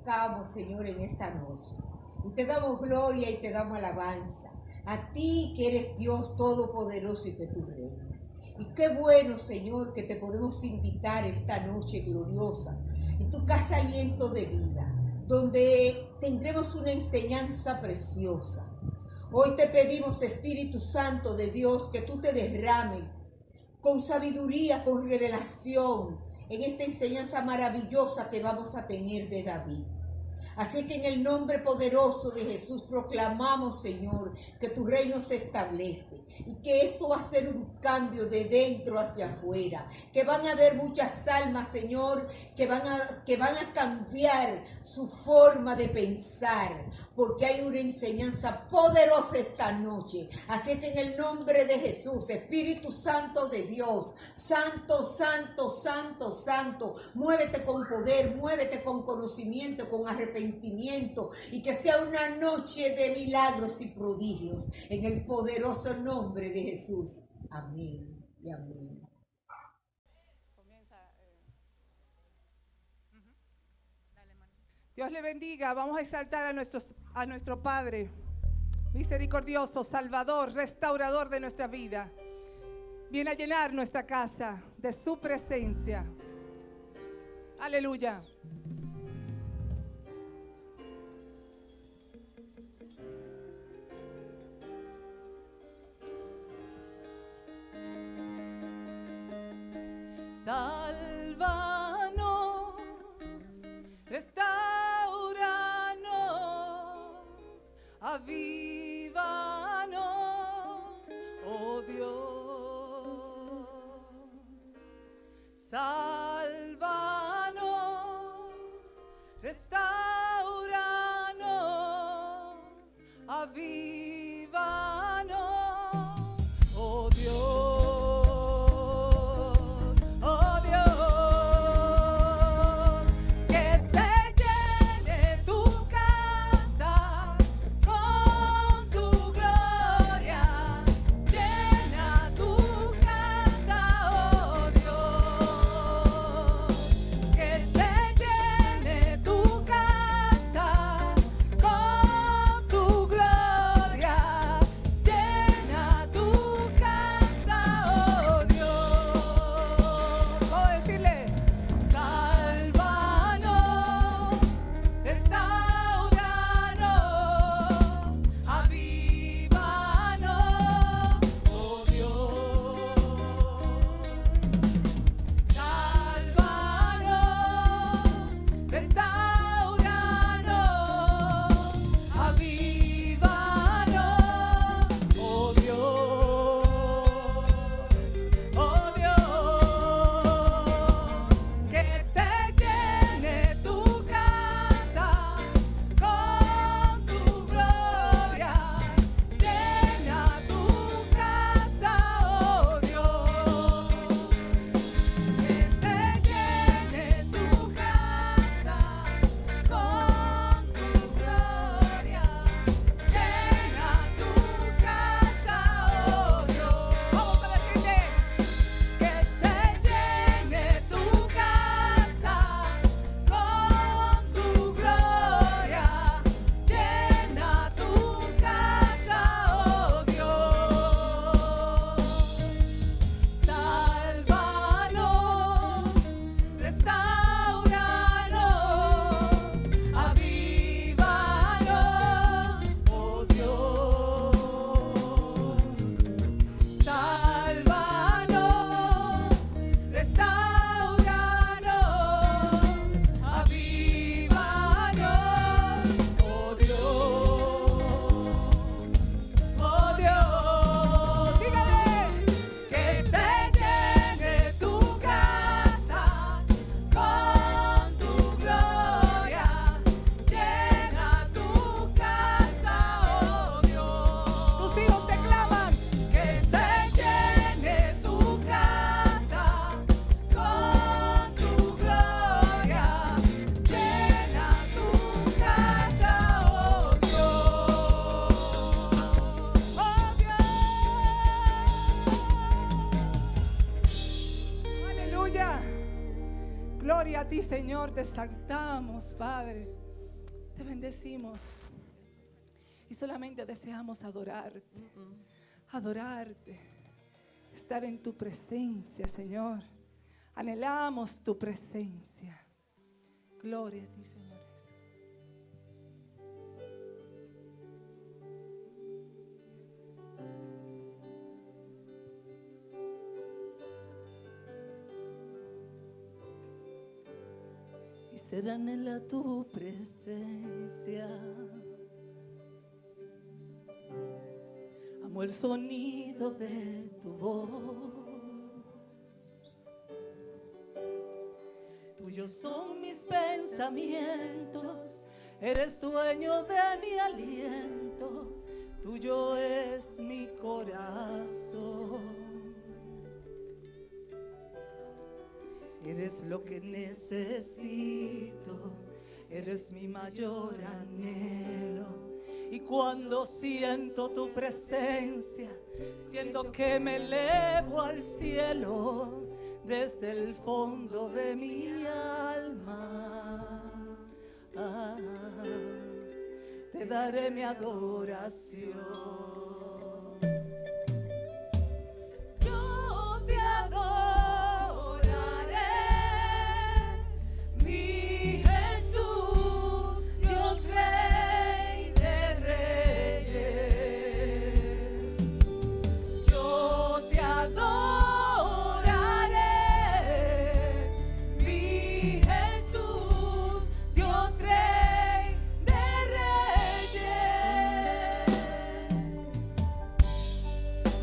invocamos, Señor, en esta noche. Y te damos gloria y te damos alabanza. A ti que eres Dios todopoderoso y que tú reinas. Y qué bueno, Señor, que te podemos invitar esta noche gloriosa en tu casa Aliento de Vida, donde tendremos una enseñanza preciosa. Hoy te pedimos, Espíritu Santo de Dios, que tú te derrames con sabiduría, con revelación, en esta enseñanza maravillosa que vamos a tener de David. Así que en el nombre poderoso de Jesús proclamamos, Señor, que tu reino se establece y que esto va a ser un cambio de dentro hacia afuera, que van a haber muchas almas, Señor, que van a cambiar su forma de pensar, porque hay una enseñanza poderosa esta noche. Así que en el nombre de Jesús, Espíritu Santo de Dios, Santo, Santo, Santo, Santo, muévete con poder, muévete con conocimiento, con arrepentimiento, y que sea una noche de milagros y prodigios en el poderoso nombre de Jesús. Amén y amén. Dios le bendiga. Vamos a exaltar a nuestro Padre misericordioso, Salvador, restaurador de nuestra vida. Viene a llenar nuestra casa de su presencia. Aleluya. Sálvanos, restauranos, avívanos, oh Dios. Sálvanos, restauranos, avívanos, oh Dios. Gloria a ti, Señor, te exaltamos, Padre. Te bendecimos y solamente deseamos adorarte, adorarte, estar en tu presencia, Señor. Anhelamos tu presencia. Gloria a ti, Señor Jesús. Y ser anhela tu presencia. Amo el sonido de tu voz. Tuyos son mis pensamientos, eres dueño de mi aliento, tuyo es mi corazón. Eres lo que necesito, eres mi mayor anhelo. Y cuando siento tu presencia, siento que me elevo al cielo desde el fondo de mi alma. Te daré mi adoración. Yo te adoraré, mi Jesús, Dios Rey de Reyes. Yo te adoraré, mi Jesús, Dios Rey de Reyes.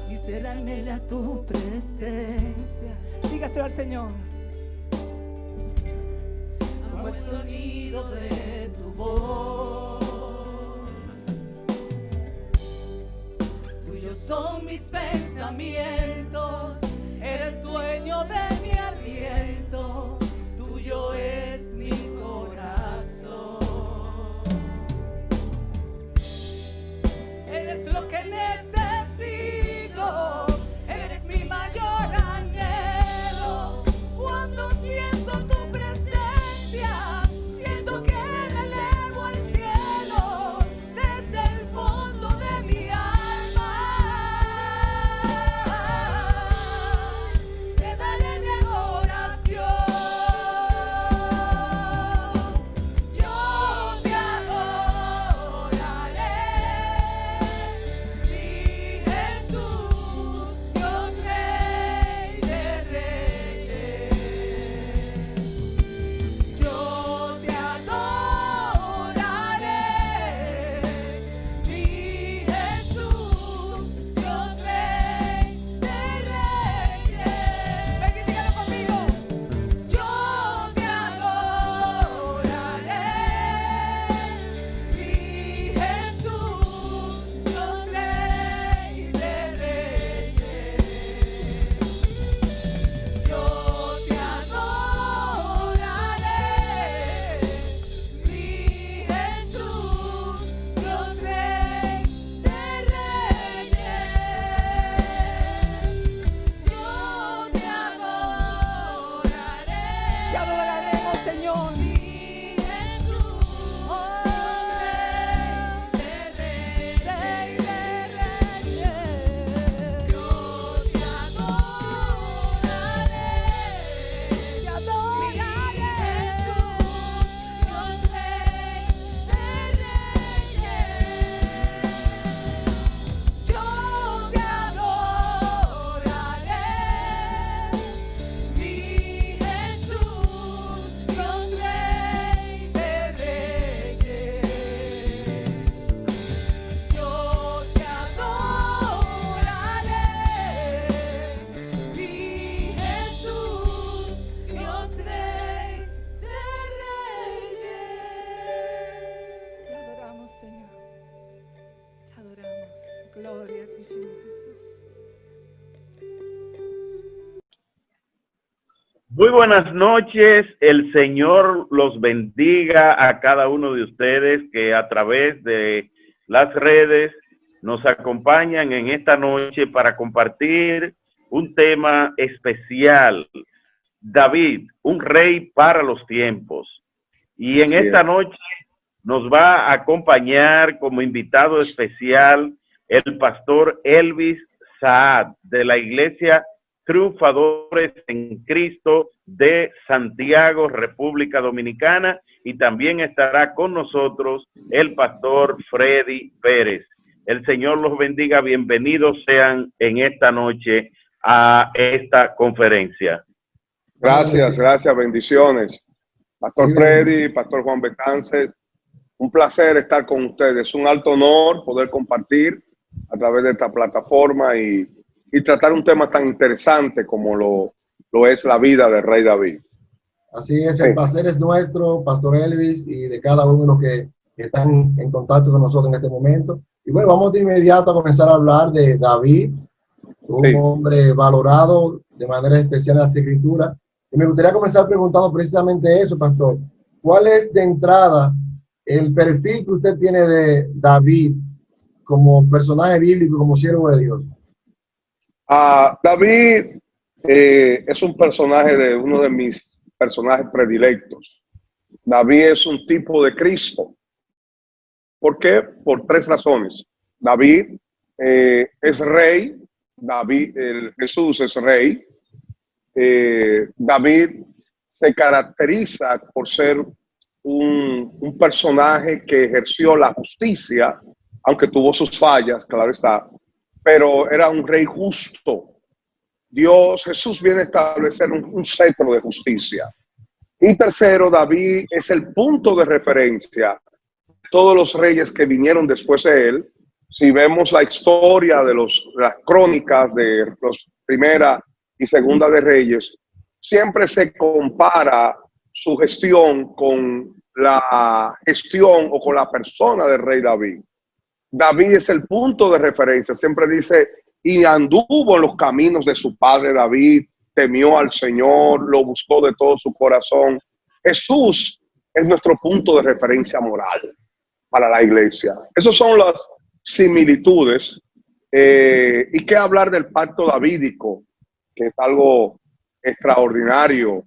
Mi ser anhela tu presencia. Dígaselo al Señor. Como el sonido de tu voz. Tuyos son mis pensamientos, eres dueño de mi aliento, tuyo es mi corazón. Eres lo que necesito, eres mi mayor anhelo. Cuando siento tu presencia, siento que me elevo al cielo desde el fondo de mi alma. Te daré mi adoración. Yo te adoraré, mi Jesús, Dios Rey de Reyes. Yo te adoraré, mi Jesús, Dios Rey de Reyes. Ven y dígalo conmigo. Yo te adoraré, mi Jesús, Dios Rey de Reyes. Yo te adoraré, mi Jesús, Dios Rey de Reyes. Yo te adoraré. Te adoraremos, Señor. Mi Jesús, Rey de Reyes. Yo te adoraré. Te adoraré, Dios Rey de Reyes. Yo te adoraré, mi Jesús, Dios Rey de Reyes. Yo te adoraré, mi Jesús, Dios Rey de Reyes. Te adoramos, Señor. Te adoramos. Gloria a ti, Señor Jesús. Muy buenas noches, el Señor los bendiga a cada uno de ustedes que a través de las redes nos acompañan en esta noche para compartir un tema especial. David, un rey para los tiempos. Y en esta noche nos va a acompañar como invitado especial el pastor Elvis Saad de la Iglesia Triunfadores en Cristo de Santiago, República Dominicana, y también estará con nosotros el pastor Freddy Pérez. El Señor los bendiga, bienvenidos sean en esta noche a esta conferencia. Gracias, bendiciones. Pastor Freddy, Pastor Juan Betances, un placer estar con ustedes. Es un alto honor poder compartir a través de esta plataforma y tratar un tema tan interesante como lo es la vida del Rey David. Así es, el placer es nuestro, Pastor Elvis, y de cada uno de los que están en contacto con nosotros en este momento. Y bueno, vamos de inmediato a comenzar a hablar de David, un hombre valorado de manera especial en las Escrituras. Y me gustaría comenzar preguntando precisamente eso, Pastor. ¿Cuál es de entrada el perfil que usted tiene de David como personaje bíblico, como siervo de Dios? David es un personaje de uno de mis personajes predilectos. David es un tipo de Cristo. ¿Por qué? Por tres razones. David es rey. Jesús es rey. David se caracteriza por ser un personaje que ejerció la justicia, aunque tuvo sus fallas, claro está, pero era un rey justo. Jesús viene a establecer un cetro de justicia. Y tercero, David es el punto de referencia de todos los reyes que vinieron después de él. Si vemos la historia de las crónicas de los Primera y Segunda de Reyes, siempre se compara su gestión con la gestión o con la persona del rey David. David es el punto de referencia. Siempre dice, y anduvo en los caminos de su padre David, temió al Señor, lo buscó de todo su corazón. Jesús es nuestro punto de referencia moral para la iglesia. Esas son las similitudes. Y qué hablar del pacto davídico, que es algo extraordinario.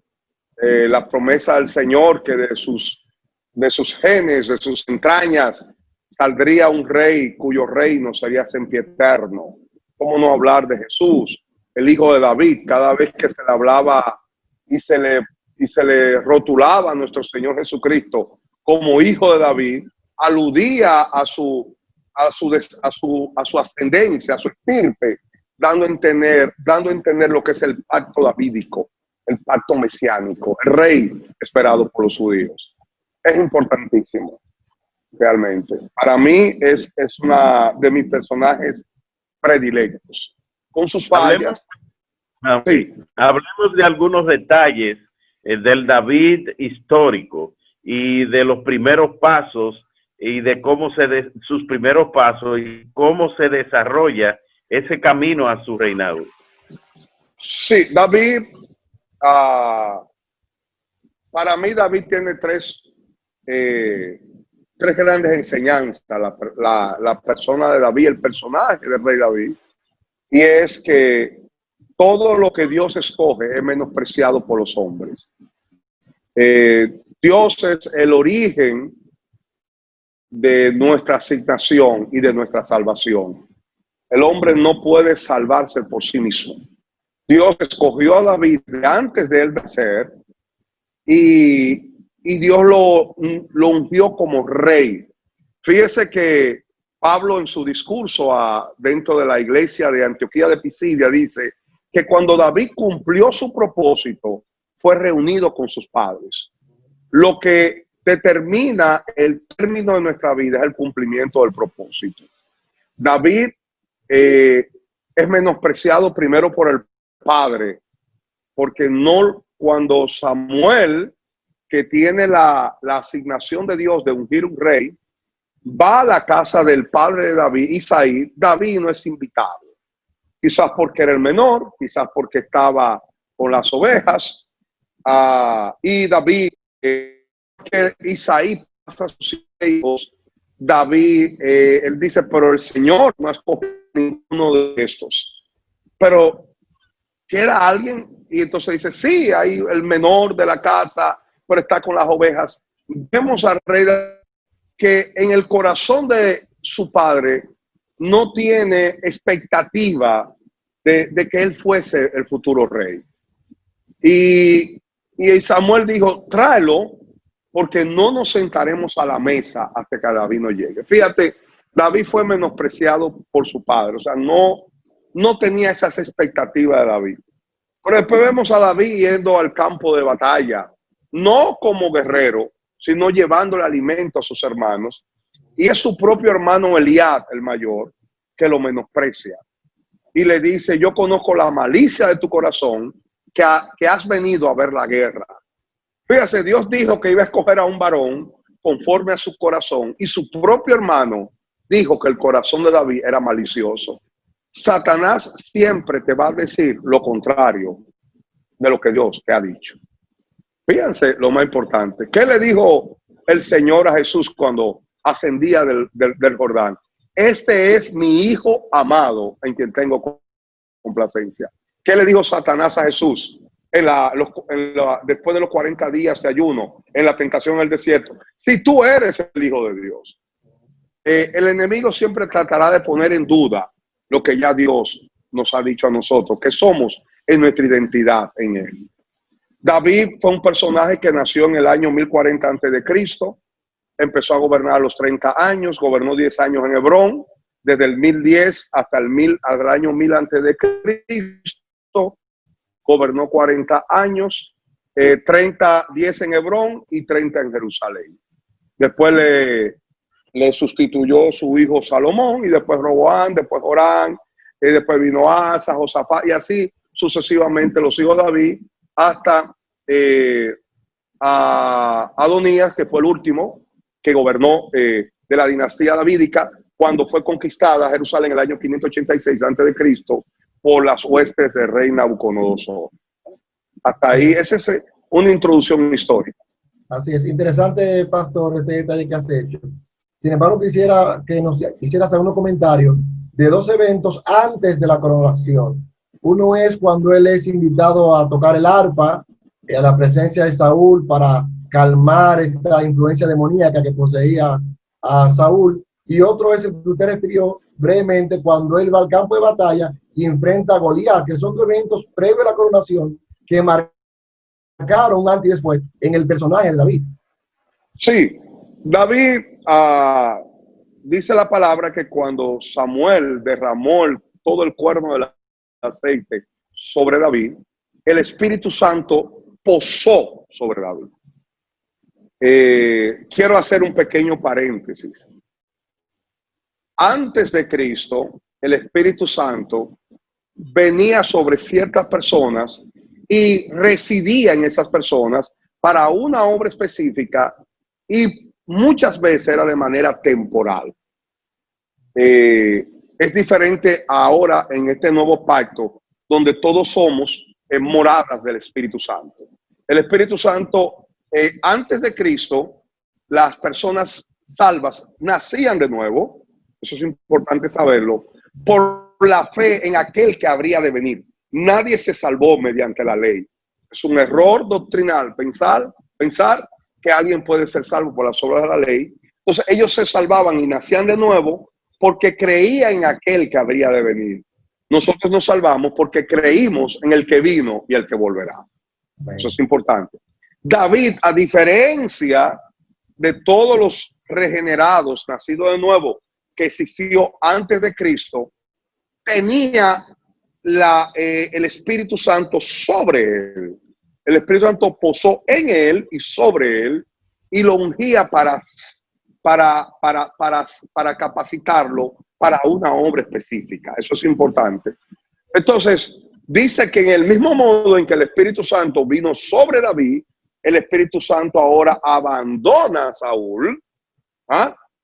La promesa del Señor que de sus genes, de sus entrañas, saldría un rey cuyo reino sería sempiterno. ¿Cómo no hablar de Jesús, el hijo de David? Cada vez que se le hablaba y se le rotulaba a nuestro Señor Jesucristo como hijo de David, aludía a su ascendencia, a su estirpe, dando a entender lo que es el pacto davídico, el pacto mesiánico, el rey esperado por los judíos. Es importantísimo, realmente. Para mí es una de mis personajes predilectos, con sus fallas. Hablemos de algunos detalles del David histórico y de los primeros pasos y de sus primeros pasos y cómo se desarrolla ese camino a su reinado. Sí, David, para mí David tiene tres grandes enseñanzas, la persona de David, el personaje del rey David, y es que todo lo que Dios escoge es menospreciado por los hombres. Dios es el origen de nuestra asignación y de nuestra salvación. El hombre no puede salvarse por sí mismo. Dios escogió a David antes de él nacer y Dios lo ungió como rey. Fíjese que Pablo en su discurso dentro de la iglesia de Antioquía de Pisidia dice que cuando David cumplió su propósito fue reunido con sus padres. Lo que determina el término de nuestra vida es el cumplimiento del propósito. David es menospreciado primero por el padre, porque cuando Samuel, que tiene la asignación de Dios de ungir un rey, va a la casa del padre de David, Isaí, David no es invitado. Quizás porque era el menor, quizás porque estaba con las ovejas. Y David, que Isaí pasa a sus hijos, David, él dice, pero el Señor no escoge ninguno de estos. Pero queda alguien, y entonces dice, sí, hay el menor de la casa, pero está con las ovejas. Vemos al rey que en el corazón de su padre no tiene expectativa de que él fuese el futuro rey. Y Samuel dijo, tráelo, porque no nos sentaremos a la mesa hasta que David no llegue. Fíjate, David fue menospreciado por su padre, o sea, no tenía esas expectativas de David. Pero después vemos a David yendo al campo de batalla, no como guerrero, sino llevándole alimento a sus hermanos. Y es su propio hermano Eliab, el mayor, que lo menosprecia. Y le dice, yo conozco la malicia de tu corazón, que has venido a ver la guerra. Fíjate, Dios dijo que iba a escoger a un varón conforme a su corazón, y su propio hermano dijo que el corazón de David era malicioso. Satanás siempre te va a decir lo contrario de lo que Dios te ha dicho. Fíjense lo más importante. ¿Qué le dijo el Señor a Jesús cuando ascendía del Jordán? Este es mi hijo amado en quien tengo complacencia. ¿Qué le dijo Satanás a Jesús después de los 40 días de ayuno en la tentación en el desierto? Si tú eres el hijo de Dios. El enemigo siempre tratará de poner en duda lo que ya Dios nos ha dicho a nosotros, que somos en nuestra identidad en él. David fue un personaje que nació en el año 1040 a.C., empezó a gobernar a los 30 años, gobernó 10 años en Hebrón, desde el 1010 hasta al año 1000 a.C., gobernó 40 años, 10 en Hebrón y 30 en Jerusalén. Después le sustituyó su hijo Salomón, y después Roboam, después Joram, y después vino Asa, Josafat, y así sucesivamente los hijos de David, hasta a Adonías, que fue el último que gobernó de la dinastía davídica, cuando fue conquistada Jerusalén en el año 586 a.C. por las huestes del rey Nabucodonosor. Hasta ahí, esa es una introducción histórica. Así es, interesante, pastor, este detalle que has hecho. Sin embargo, quisiera que nos hicieras algunos comentarios de dos eventos antes de la coronación. Uno es cuando él es invitado a tocar el arpa a la presencia de Saúl para calmar esta influencia demoníaca que poseía a Saúl. Y otro es el que usted refirió brevemente cuando él va al campo de batalla y enfrenta a Goliat, que son dos eventos previos a la coronación que marcaron un antes y después en el personaje de David. Sí, David, dice la palabra que cuando Samuel derramó todo el cuerno del aceite sobre David, el Espíritu Santo posó sobre David. Quiero hacer un pequeño paréntesis. Antes de Cristo, el Espíritu Santo venía sobre ciertas personas y residía en esas personas para una obra específica, y muchas veces era de manera temporal. Es diferente ahora en este nuevo pacto, donde todos somos moradas del Espíritu Santo. El Espíritu Santo, antes de Cristo, las personas salvas nacían de nuevo, eso es importante saberlo, por la fe en aquel que habría de venir. Nadie se salvó mediante la ley. Es un error doctrinal pensar que alguien puede ser salvo por las obras de la ley. Entonces ellos se salvaban y nacían de nuevo porque creían en aquel que habría de venir. Nosotros nos salvamos porque creímos en el que vino y el que volverá. Bueno. Eso es importante. David, a diferencia de todos los regenerados, nacidos de nuevo, que existió antes de Cristo, tenía el Espíritu Santo sobre él. El Espíritu Santo posó en él y sobre él, y lo ungía para capacitarlo para una obra específica. Eso es importante. Entonces, dice que en el mismo modo en que el Espíritu Santo vino sobre David, el Espíritu Santo ahora abandona a Saúl,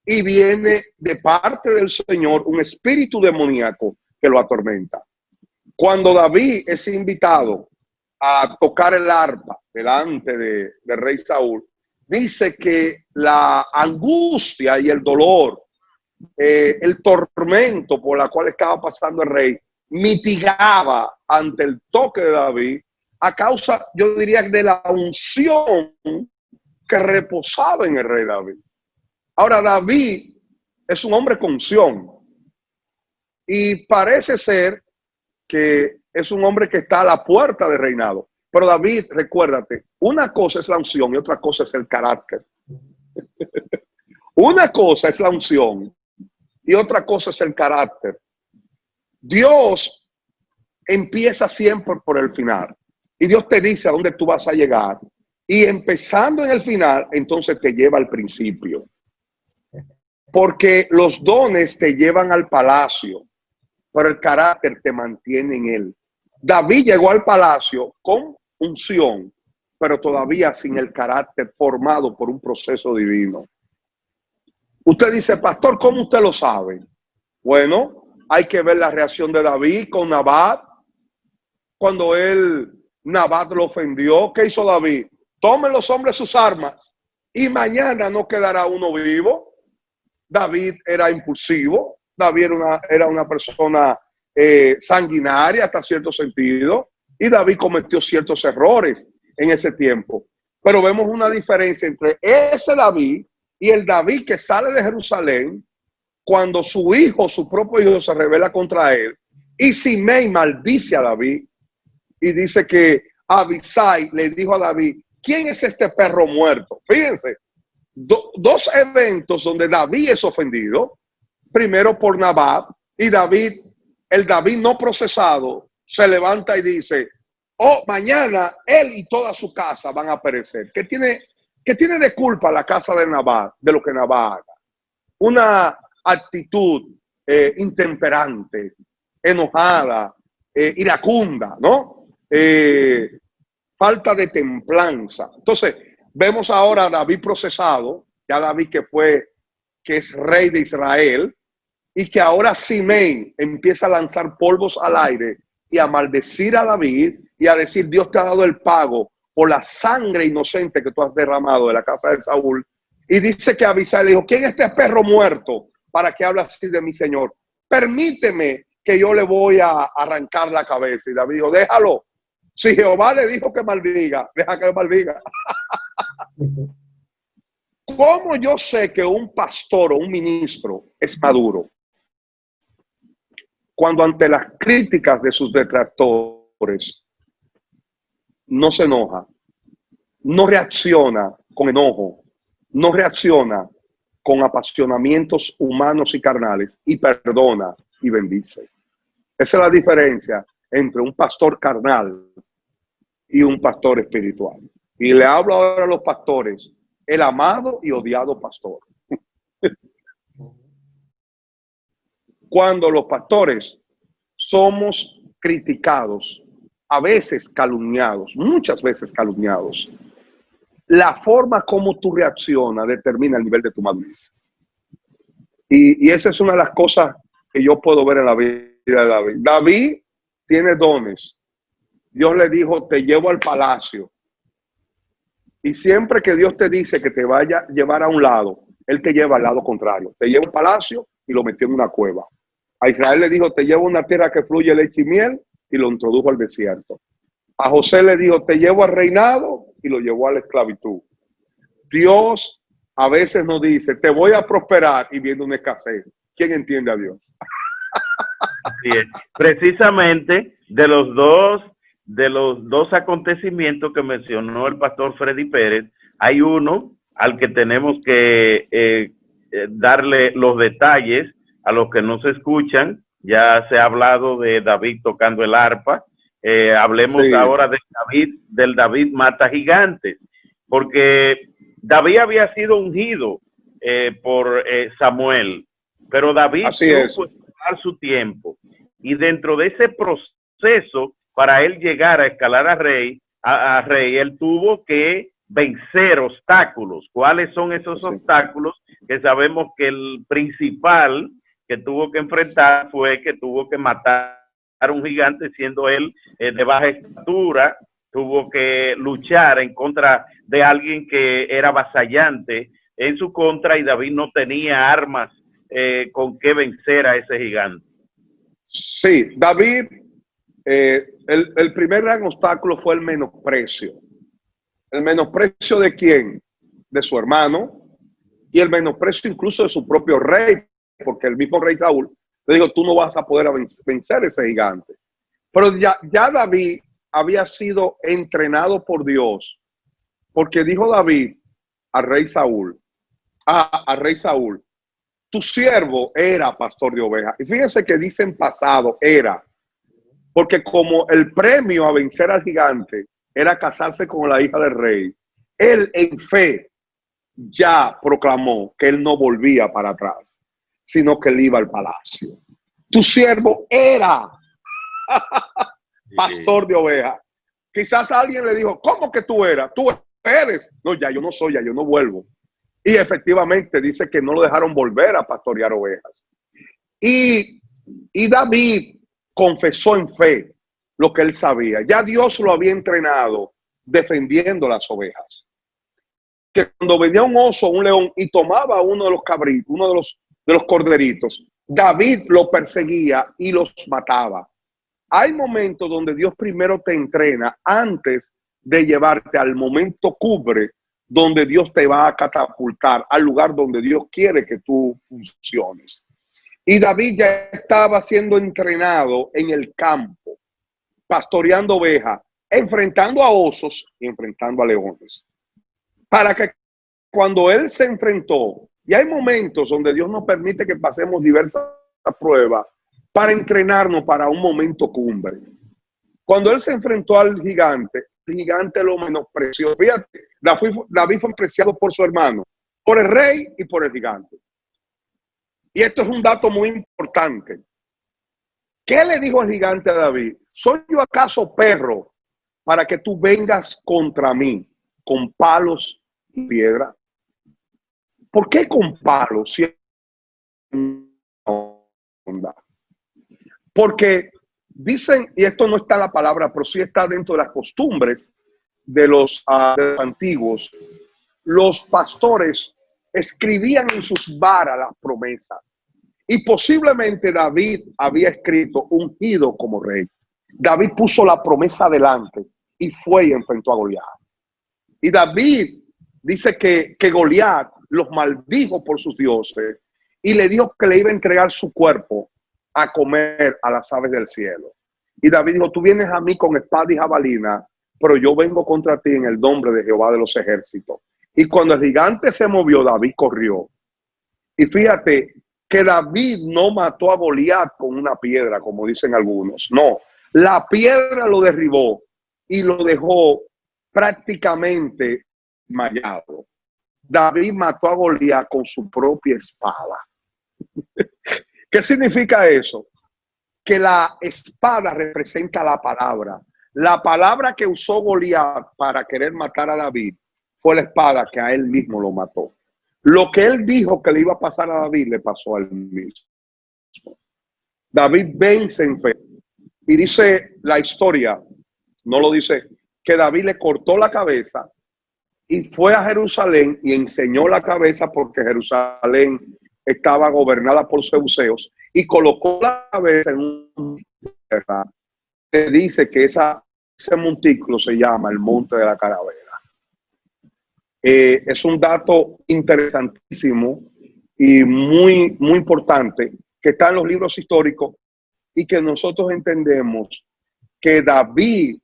y viene de parte del Señor un espíritu demoníaco que lo atormenta. Cuando David es invitado a tocar el arpa delante del rey Saúl, dice que la angustia y el dolor, el tormento por la cual estaba pasando el rey, mitigaba ante el toque de David a causa, yo diría, de la unción que reposaba en el rey David. Ahora, David es un hombre con unción y parece ser que es un hombre que está a la puerta del reinado. Pero David, recuérdate, una cosa es la unción y otra cosa es el carácter. Una cosa es la unción y otra cosa es el carácter. Dios empieza siempre por el final y Dios te dice a dónde tú vas a llegar, y empezando en el final, entonces te lleva al principio, porque los dones te llevan al palacio, pero el carácter te mantiene en él. David llegó al palacio con unción, pero todavía sin el carácter formado por un proceso divino. Usted dice, pastor, ¿cómo usted lo sabe? Bueno, hay que ver la reacción de David con Nabat. Cuando Nabat lo ofendió, ¿qué hizo David? Tomen los hombres sus armas y mañana no quedará uno vivo. David era impulsivo. David era una persona sanguinaria hasta cierto sentido. Y David cometió ciertos errores en ese tiempo. Pero vemos una diferencia entre ese David y el David que sale de Jerusalén cuando su propio hijo se rebela contra él. Y Simei maldice a David y dice que Abisai le dijo a David, ¿quién es este perro muerto? Fíjense, dos eventos donde David es ofendido. Primero por Nabat, y el David no procesado se levanta y dice, oh, mañana él y toda su casa van a perecer. ¿Qué tiene de culpa la casa de Nabat de lo que Nabat haga? Una actitud intemperante, enojada, iracunda, ¿no? Falta de templanza. Entonces, vemos ahora a David procesado, ya David que es rey de Israel, y que ahora Simei empieza a lanzar polvos al aire y a maldecir a David y a decir, Dios te ha dado el pago por la sangre inocente que tú has derramado de la casa de Saúl. Y dice que Abisai le dijo, ¿quién es este perro muerto para que hable así de mi señor? Permíteme que yo le voy a arrancar la cabeza. Y David dijo, déjalo. Si Jehová le dijo que maldiga, deja que maldiga. ¿Cómo yo sé que un pastor o un ministro es maduro? Cuando ante las críticas de sus detractores no se enoja, no reacciona con enojo, no reacciona con apasionamientos humanos y carnales, y perdona y bendice. Esa es la diferencia entre un pastor carnal y un pastor espiritual. Y le hablo ahora a los pastores, el amado y odiado pastor. Cuando los pastores somos criticados, a veces calumniados, muchas veces calumniados, la forma como tú reaccionas determina el nivel de tu madurez. Y esa es una de las cosas que yo puedo ver en la vida de David. David tiene dones. Dios le dijo, te llevo al palacio. Y siempre que Dios te dice que te vaya a llevar a un lado, Él te lleva al lado contrario. Te lleva al palacio y lo metió en una cueva. A Israel le dijo, te llevo a una tierra que fluye leche y miel, y lo introdujo al desierto. A José le dijo, te llevo al reinado, y lo llevó a la esclavitud. Dios a veces nos dice, te voy a prosperar, y viene una escasez. ¿Quién entiende a Dios? Así es. Precisamente de los dos acontecimientos que mencionó el pastor Freddy Pérez, hay uno al que tenemos que darle los detalles a los que no se escuchan. Ya se ha hablado de David tocando el arpa. Hablemos ahora del David mata gigantes, porque David había sido ungido por Samuel, pero David tuvo que esperar su tiempo, y dentro de ese proceso, para él llegar a escalar a rey, él tuvo que vencer obstáculos. ¿Cuáles son esos obstáculos? Que sabemos que el principal que tuvo que enfrentar fue que tuvo que matar a un gigante, siendo él de baja estatura. Tuvo que luchar en contra de alguien que era vasallante en su contra, y David no tenía armas con que vencer a ese gigante. Sí, David, el primer gran obstáculo fue el menosprecio. ¿El menosprecio de quién? De su hermano, y el menosprecio incluso de su propio rey, porque el mismo rey Saúl le dijo, tú no vas a poder vencer ese gigante. Pero ya David había sido entrenado por Dios, porque dijo David al rey Saúl, tu siervo era pastor de ovejas. Y fíjense que dice en pasado, era, porque como el premio a vencer al gigante era casarse con la hija del rey, él en fe ya proclamó que él no volvía para atrás, sino que él iba al palacio. Tu siervo era pastor de ovejas. Quizás alguien le dijo, ¿cómo que tú eras? Tú eres. No, ya yo no soy, ya yo no vuelvo. Y efectivamente dice que no lo dejaron volver a pastorear ovejas. Y David confesó en fe lo que él sabía. Ya Dios lo había entrenado defendiendo las ovejas. Que cuando venía un oso, un león y tomaba uno de los cabritos, uno de los corderitos, David lo perseguía y los mataba. Hay momentos donde Dios primero te entrena antes de llevarte al momento cumbre, donde Dios te va a catapultar al lugar donde Dios quiere que tú funciones. Y David ya estaba siendo entrenado en el campo, pastoreando ovejas, enfrentando a osos y enfrentando a leones. Para que cuando él se enfrentó, y hay momentos donde Dios nos permite que pasemos diversas pruebas para entrenarnos para un momento cumbre. Cuando él se enfrentó al gigante, el gigante lo menospreció. Fíjate, David fue apreciado por su hermano, por el rey y por el gigante. Y esto es un dato muy importante. ¿Qué le dijo el gigante a David? ¿Soy yo acaso perro para que tú vengas contra mí con palos y piedra? ¿Por qué con palos? Porque dicen, y esto no está en la palabra, pero sí está dentro de las costumbres de los antiguos, los pastores escribían en sus varas las promesas. Y posiblemente David había escrito ungido como rey. David puso la promesa adelante y fue y enfrentó a Goliat. Y David dice que Goliat los maldijo por sus dioses y le dijo que le iba a entregar su cuerpo a comer a las aves del cielo. Y David dijo, tú vienes a mí con espada y jabalina, pero yo vengo contra ti en el nombre de Jehová de los ejércitos. Y cuando el gigante se movió, David corrió. Y fíjate que David no mató a Goliat con una piedra, como dicen algunos. No, la piedra lo derribó y lo dejó prácticamente desmayado. David mató a Goliat con su propia espada. ¿Qué significa eso? Que la espada representa la palabra. La palabra que usó Goliat para querer matar a David fue la espada que a él mismo lo mató. Lo que él dijo que le iba a pasar a David, le pasó a él mismo. David vence en fe. Y dice la historia, no lo dice, que David le cortó la cabeza y fue a Jerusalén y enseñó la cabeza, porque Jerusalén estaba gobernada por Zeuseos, y colocó la cabeza en un tierra que dice que ese montículo se llama el Monte de la Calavera. Es un dato interesantísimo y muy, muy importante que está en los libros históricos y que nosotros entendemos que David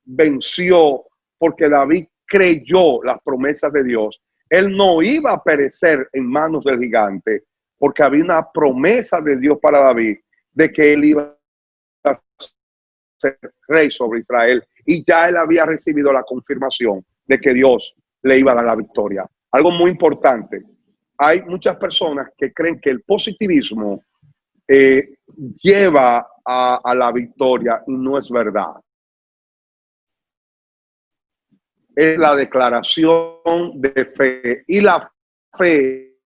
venció porque David creyó las promesas de Dios. Él no iba a perecer en manos del gigante porque había una promesa de Dios para David de que él iba a ser rey sobre Israel, y ya él había recibido la confirmación de que Dios le iba a dar la victoria. Algo muy importante, hay muchas personas que creen que el positivismo lleva a la victoria, y no es verdad. Es la declaración de fe, y la fe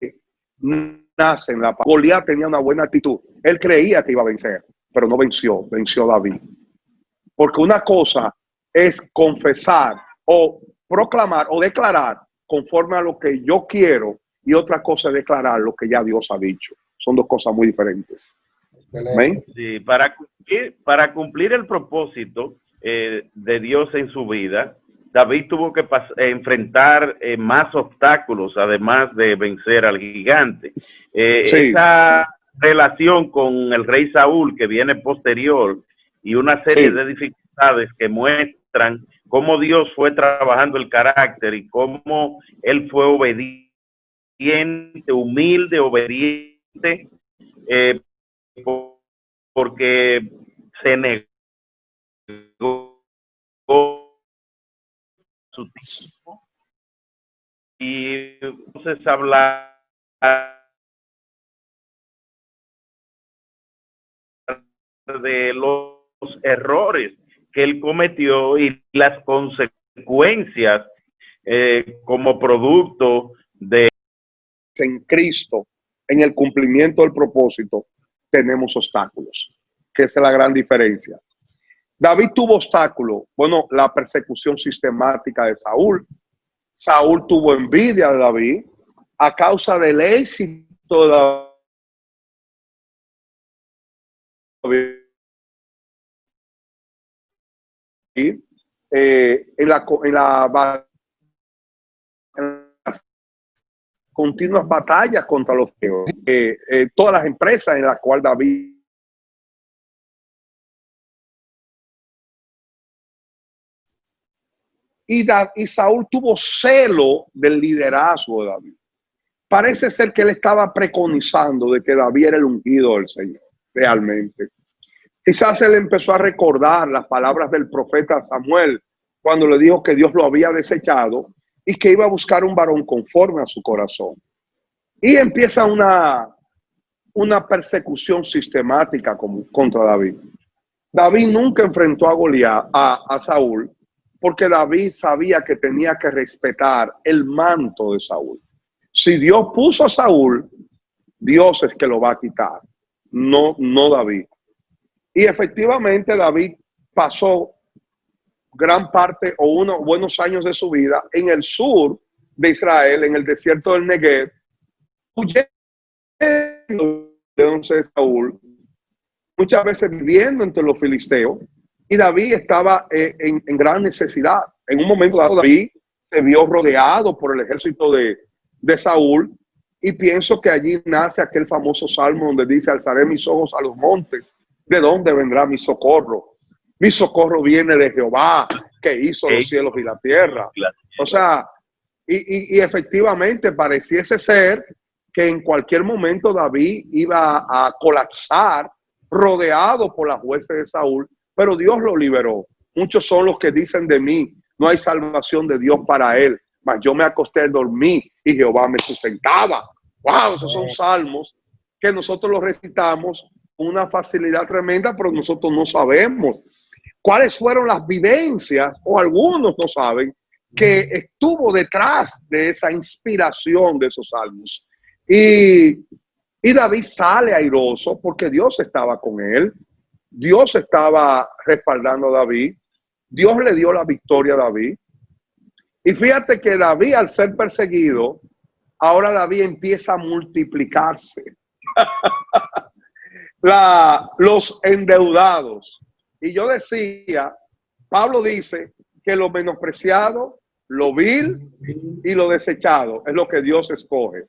nace en la paz. Goliat tenía una buena actitud, él creía que iba a vencer, pero no venció, venció David. Porque una cosa es confesar o proclamar o declarar conforme a lo que yo quiero, y otra cosa es declarar lo que ya Dios ha dicho. Son dos cosas muy diferentes. ¿Amén? Sí, para cumplir el propósito de Dios en su vida, David tuvo que enfrentar más obstáculos, además de vencer al gigante. Esa relación con el rey Saúl, que viene posterior, y una serie de dificultades que muestran cómo Dios fue trabajando el carácter y cómo él fue obediente, humilde, obediente, porque se negó su tiempo. Y entonces hablar de los errores que él cometió y las consecuencias como producto de en Cristo, en el cumplimiento del propósito, tenemos obstáculos, que esa es la gran diferencia. David tuvo obstáculos, bueno, la persecución sistemática de Saúl. Saúl tuvo envidia de David a causa del éxito de David. En las continuas batallas contra los todas las empresas en las cuales David y Saúl tuvo celo del liderazgo de David. Parece ser que él estaba preconizando de que David era el ungido del Señor, realmente. Quizás él empezó a recordar las palabras del profeta Samuel cuando le dijo que Dios lo había desechado y que iba a buscar un varón conforme a su corazón. Y empieza una persecución sistemática contra David. David nunca enfrentó a Goliat, a Saúl, porque David sabía que tenía que respetar el manto de Saúl. Si Dios puso a Saúl, Dios es que lo va a quitar, no David. Y efectivamente David pasó gran parte o unos buenos años de su vida en el sur de Israel, en el desierto del Negev, huyendo de Saúl, muchas veces viviendo entre los filisteos, y David estaba en gran necesidad. En un momento dado, David se vio rodeado por el ejército de Saúl, y pienso que allí nace aquel famoso salmo donde dice: alzaré mis ojos a los montes, ¿de dónde vendrá mi socorro? Mi socorro viene de Jehová, que hizo los cielos y la tierra. O sea, y efectivamente pareciese ser que en cualquier momento David iba a colapsar, rodeado por las huestes de Saúl, pero Dios lo liberó. Muchos son los que dicen de mí: no hay salvación de Dios para él, mas yo me acosté a dormir y Jehová me sustentaba. Wow, esos son salmos que nosotros los recitamos con una facilidad tremenda, pero nosotros no sabemos cuáles fueron las vivencias, o algunos no saben, que estuvo detrás de esa inspiración de esos salmos. Y David sale airoso porque Dios estaba con él. Dios estaba respaldando a David. Dios le dio la victoria a David. Y fíjate que David, al ser perseguido, ahora David empieza a multiplicarse. Los endeudados. Y yo decía, Pablo dice que lo menospreciado, lo vil y lo desechado es lo que Dios escoge.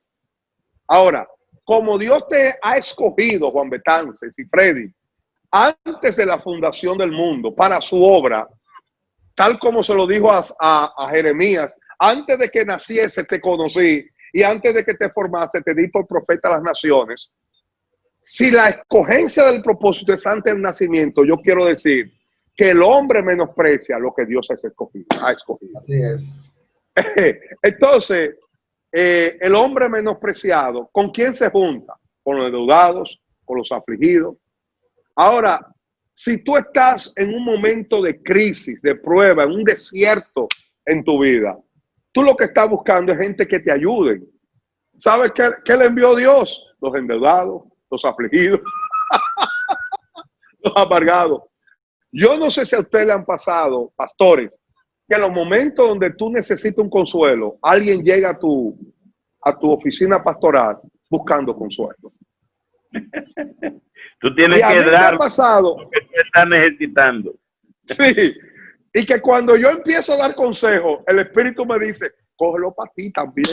Ahora, como Dios te ha escogido, Juan Betances y Freddy, antes de la fundación del mundo, para su obra, tal como se lo dijo a Jeremías: antes de que naciese te conocí, y antes de que te formase te di por profeta a las naciones. Si la escogencia del propósito es antes del nacimiento, yo quiero decir que el hombre menosprecia lo que Dios ha escogido. Así es. Entonces, el hombre menospreciado, ¿con quién se junta? Con los endeudados, con los afligidos. Ahora, si tú estás en un momento de crisis, de prueba, en un desierto en tu vida, tú lo que estás buscando es gente que te ayude. ¿Sabes qué le envió Dios? Los endeudados, los afligidos, los amargados. Yo no sé si a ustedes le han pasado, pastores, que en los momentos donde tú necesitas un consuelo, alguien llega a tu oficina pastoral buscando consuelo. Tú tienes que dar lo que tú estás necesitando. Sí, Y que cuando yo empiezo a dar consejos, el Espíritu me dice, cógelo para ti también.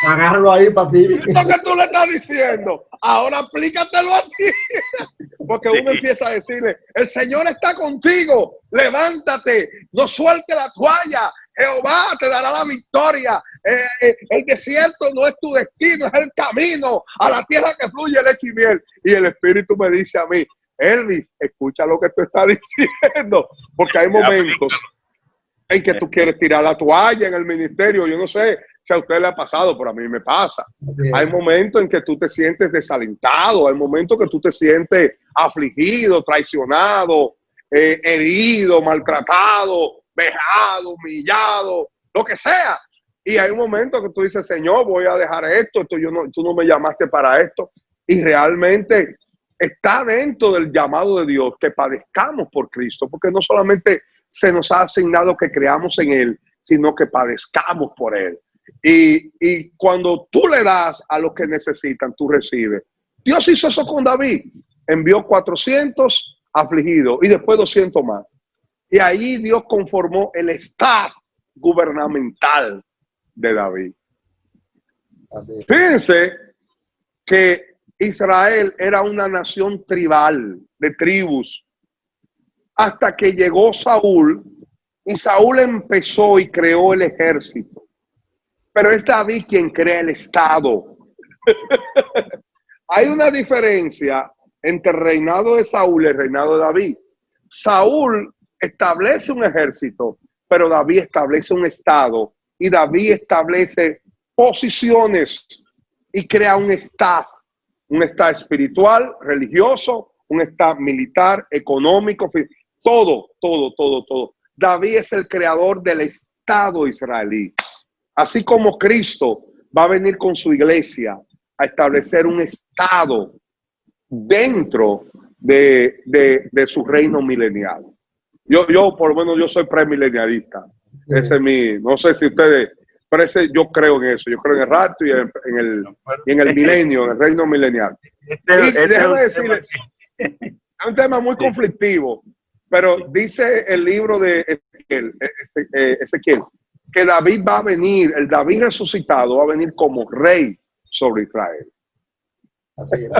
Agárralo ahí para ti. Esto que tú le estás diciendo, ahora aplícatelo a ti. Porque uno empieza a decirle, el Señor está contigo, levántate, no suelte la toalla, Jehová te dará la victoria. El desierto no es tu destino, es el camino a la tierra que fluye leche y miel. Y el Espíritu me dice a mí, Elvis, escucha lo que tú estás diciendo, porque hay momentos en que tú quieres tirar la toalla en el ministerio. Yo no sé si a usted le ha pasado, pero a mí me pasa. Hay momentos en que tú te sientes desalentado, hay momentos que tú te sientes afligido, traicionado, herido, maltratado, vejado, humillado, lo que sea. Y hay un momento que tú dices, Señor, voy a dejar esto, tú no me llamaste para esto. Y realmente está dentro del llamado de Dios que padezcamos por Cristo, porque no solamente se nos ha asignado que creamos en Él, sino que padezcamos por Él. Y cuando tú le das a los que necesitan, tú recibes. Dios hizo eso con David. Envió 400 afligidos y después 200 más. Y ahí Dios conformó el staff gubernamental de David. Fíjense que Israel era una nación tribal, de tribus, hasta que llegó Saúl, y Saúl empezó y creó el ejército. Pero es David quien crea el Estado. Hay una diferencia entre el reinado de Saúl y el reinado de David. Saúl establece un ejército, pero David establece un Estado, y David establece posiciones y crea un staff espiritual, religioso, un staff militar, económico, todo. David es el creador del Estado israelí. Así como Cristo va a venir con su iglesia a establecer un Estado dentro de su reino milenial. Yo por lo menos yo soy premilenialista. Ese es mi, no sé si ustedes, pero yo creo en eso. Yo creo en el rapto y en el milenio, en el reino milenial. Y déjame decirles, es un tema muy conflictivo, pero dice el libro de Ezequiel, que David va a venir, el David resucitado va a venir como rey sobre Israel. Así es.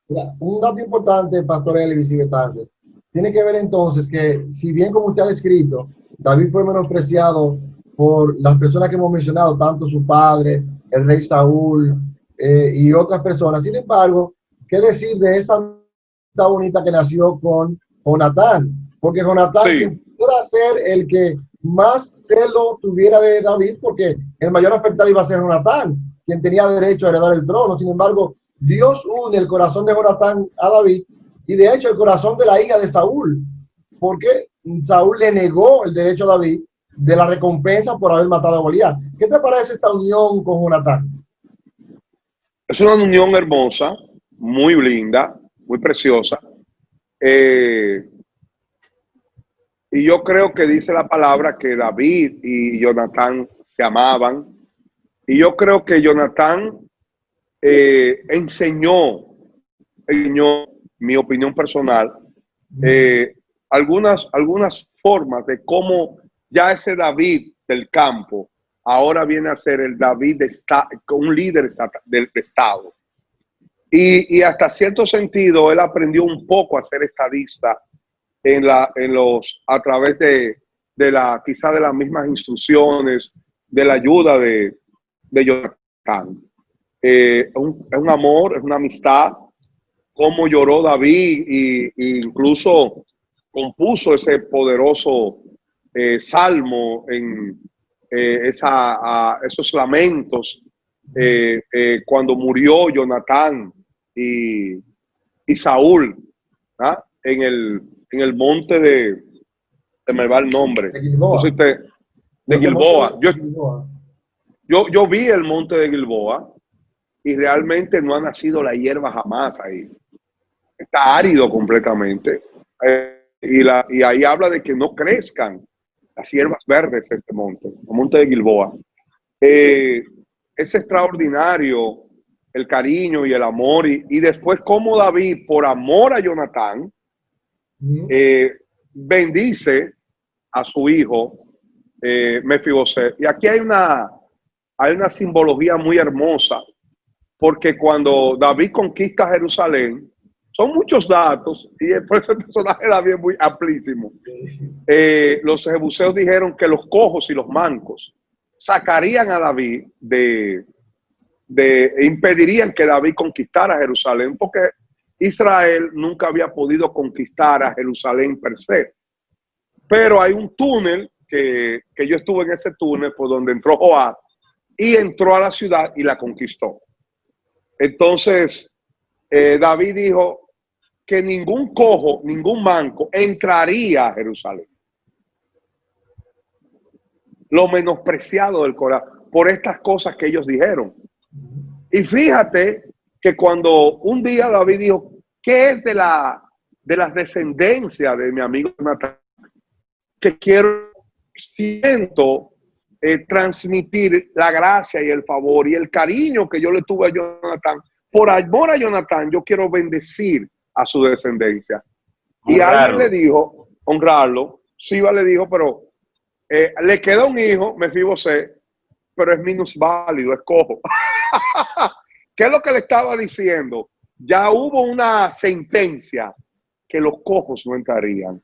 Mira, un dato importante, Pastor Elvis y Betance, tiene que ver entonces que, si bien como usted ha descrito, David fue menospreciado por las personas que hemos mencionado, tanto su padre, el rey Saúl y otras personas. Sin embargo, ¿qué decir de esa amistad bonita que nació con Jonatán? Porque Jonatán pudiera ser el que más celo tuviera de David, porque el mayor afectado iba a ser Jonatán, quien tenía derecho a heredar el trono. Sin embargo, Dios une el corazón de Jonatán a David, y de hecho el corazón de la hija de Saúl, porque Saúl le negó el derecho a David de la recompensa por haber matado a Goliat. ¿Qué te parece esta unión con Jonatán? Es una unión hermosa, muy linda, muy preciosa. Y yo creo que dice la palabra que David y Jonatán se amaban. Y yo creo que Jonatán enseñó, mi opinión personal, algunas formas de cómo ya ese David del campo ahora viene a ser el David un líder del Estado. Y hasta cierto sentido él aprendió un poco a ser estadista a través de quizá de las mismas instrucciones, de la ayuda de Jonatán. Es un amor, es una amistad. Cómo lloró David y incluso compuso ese poderoso salmo en esos lamentos cuando murió Jonatán y Saúl, ¿ah? en el monte se me va el nombre, de Gilboa. Yo vi el monte de Gilboa y realmente no ha nacido la hierba jamás ahí. Está árido completamente. Y ahí habla de que no crezcan las hierbas verdes en este monte, el monte de Gilboa. Es extraordinario el cariño y el amor. Y después como David, por amor a Jonatán, bendice a su hijo Mefiboset. Y aquí hay una simbología muy hermosa, porque cuando David conquista Jerusalén, son muchos datos, y por eso el personaje era bien muy amplísimo. Los jebuseos dijeron que los cojos y los mancos sacarían a David impedirían que David conquistara Jerusalén, porque Israel nunca había podido conquistar a Jerusalén per se. Pero hay un túnel que yo estuve en ese túnel por donde entró Joab y entró a la ciudad y la conquistó. Entonces David dijo que ningún cojo, ningún manco entraría a Jerusalén. Lo menospreciado del corazón por estas cosas que ellos dijeron. Y fíjate que cuando un día David dijo, ¿qué es de las descendencias de mi amigo Jonatán? Que siento transmitir la gracia y el favor y el cariño que yo le tuve a Jonatán. Por amor a Jonatán, yo quiero bendecir a su descendencia. Y alguien le dijo, honrarlo. Siba le dijo, pero le queda un hijo, Mefiboset, pero es minusválido, es cojo. ¿Qué es lo que le estaba diciendo? Ya hubo una sentencia que los cojos no entrarían,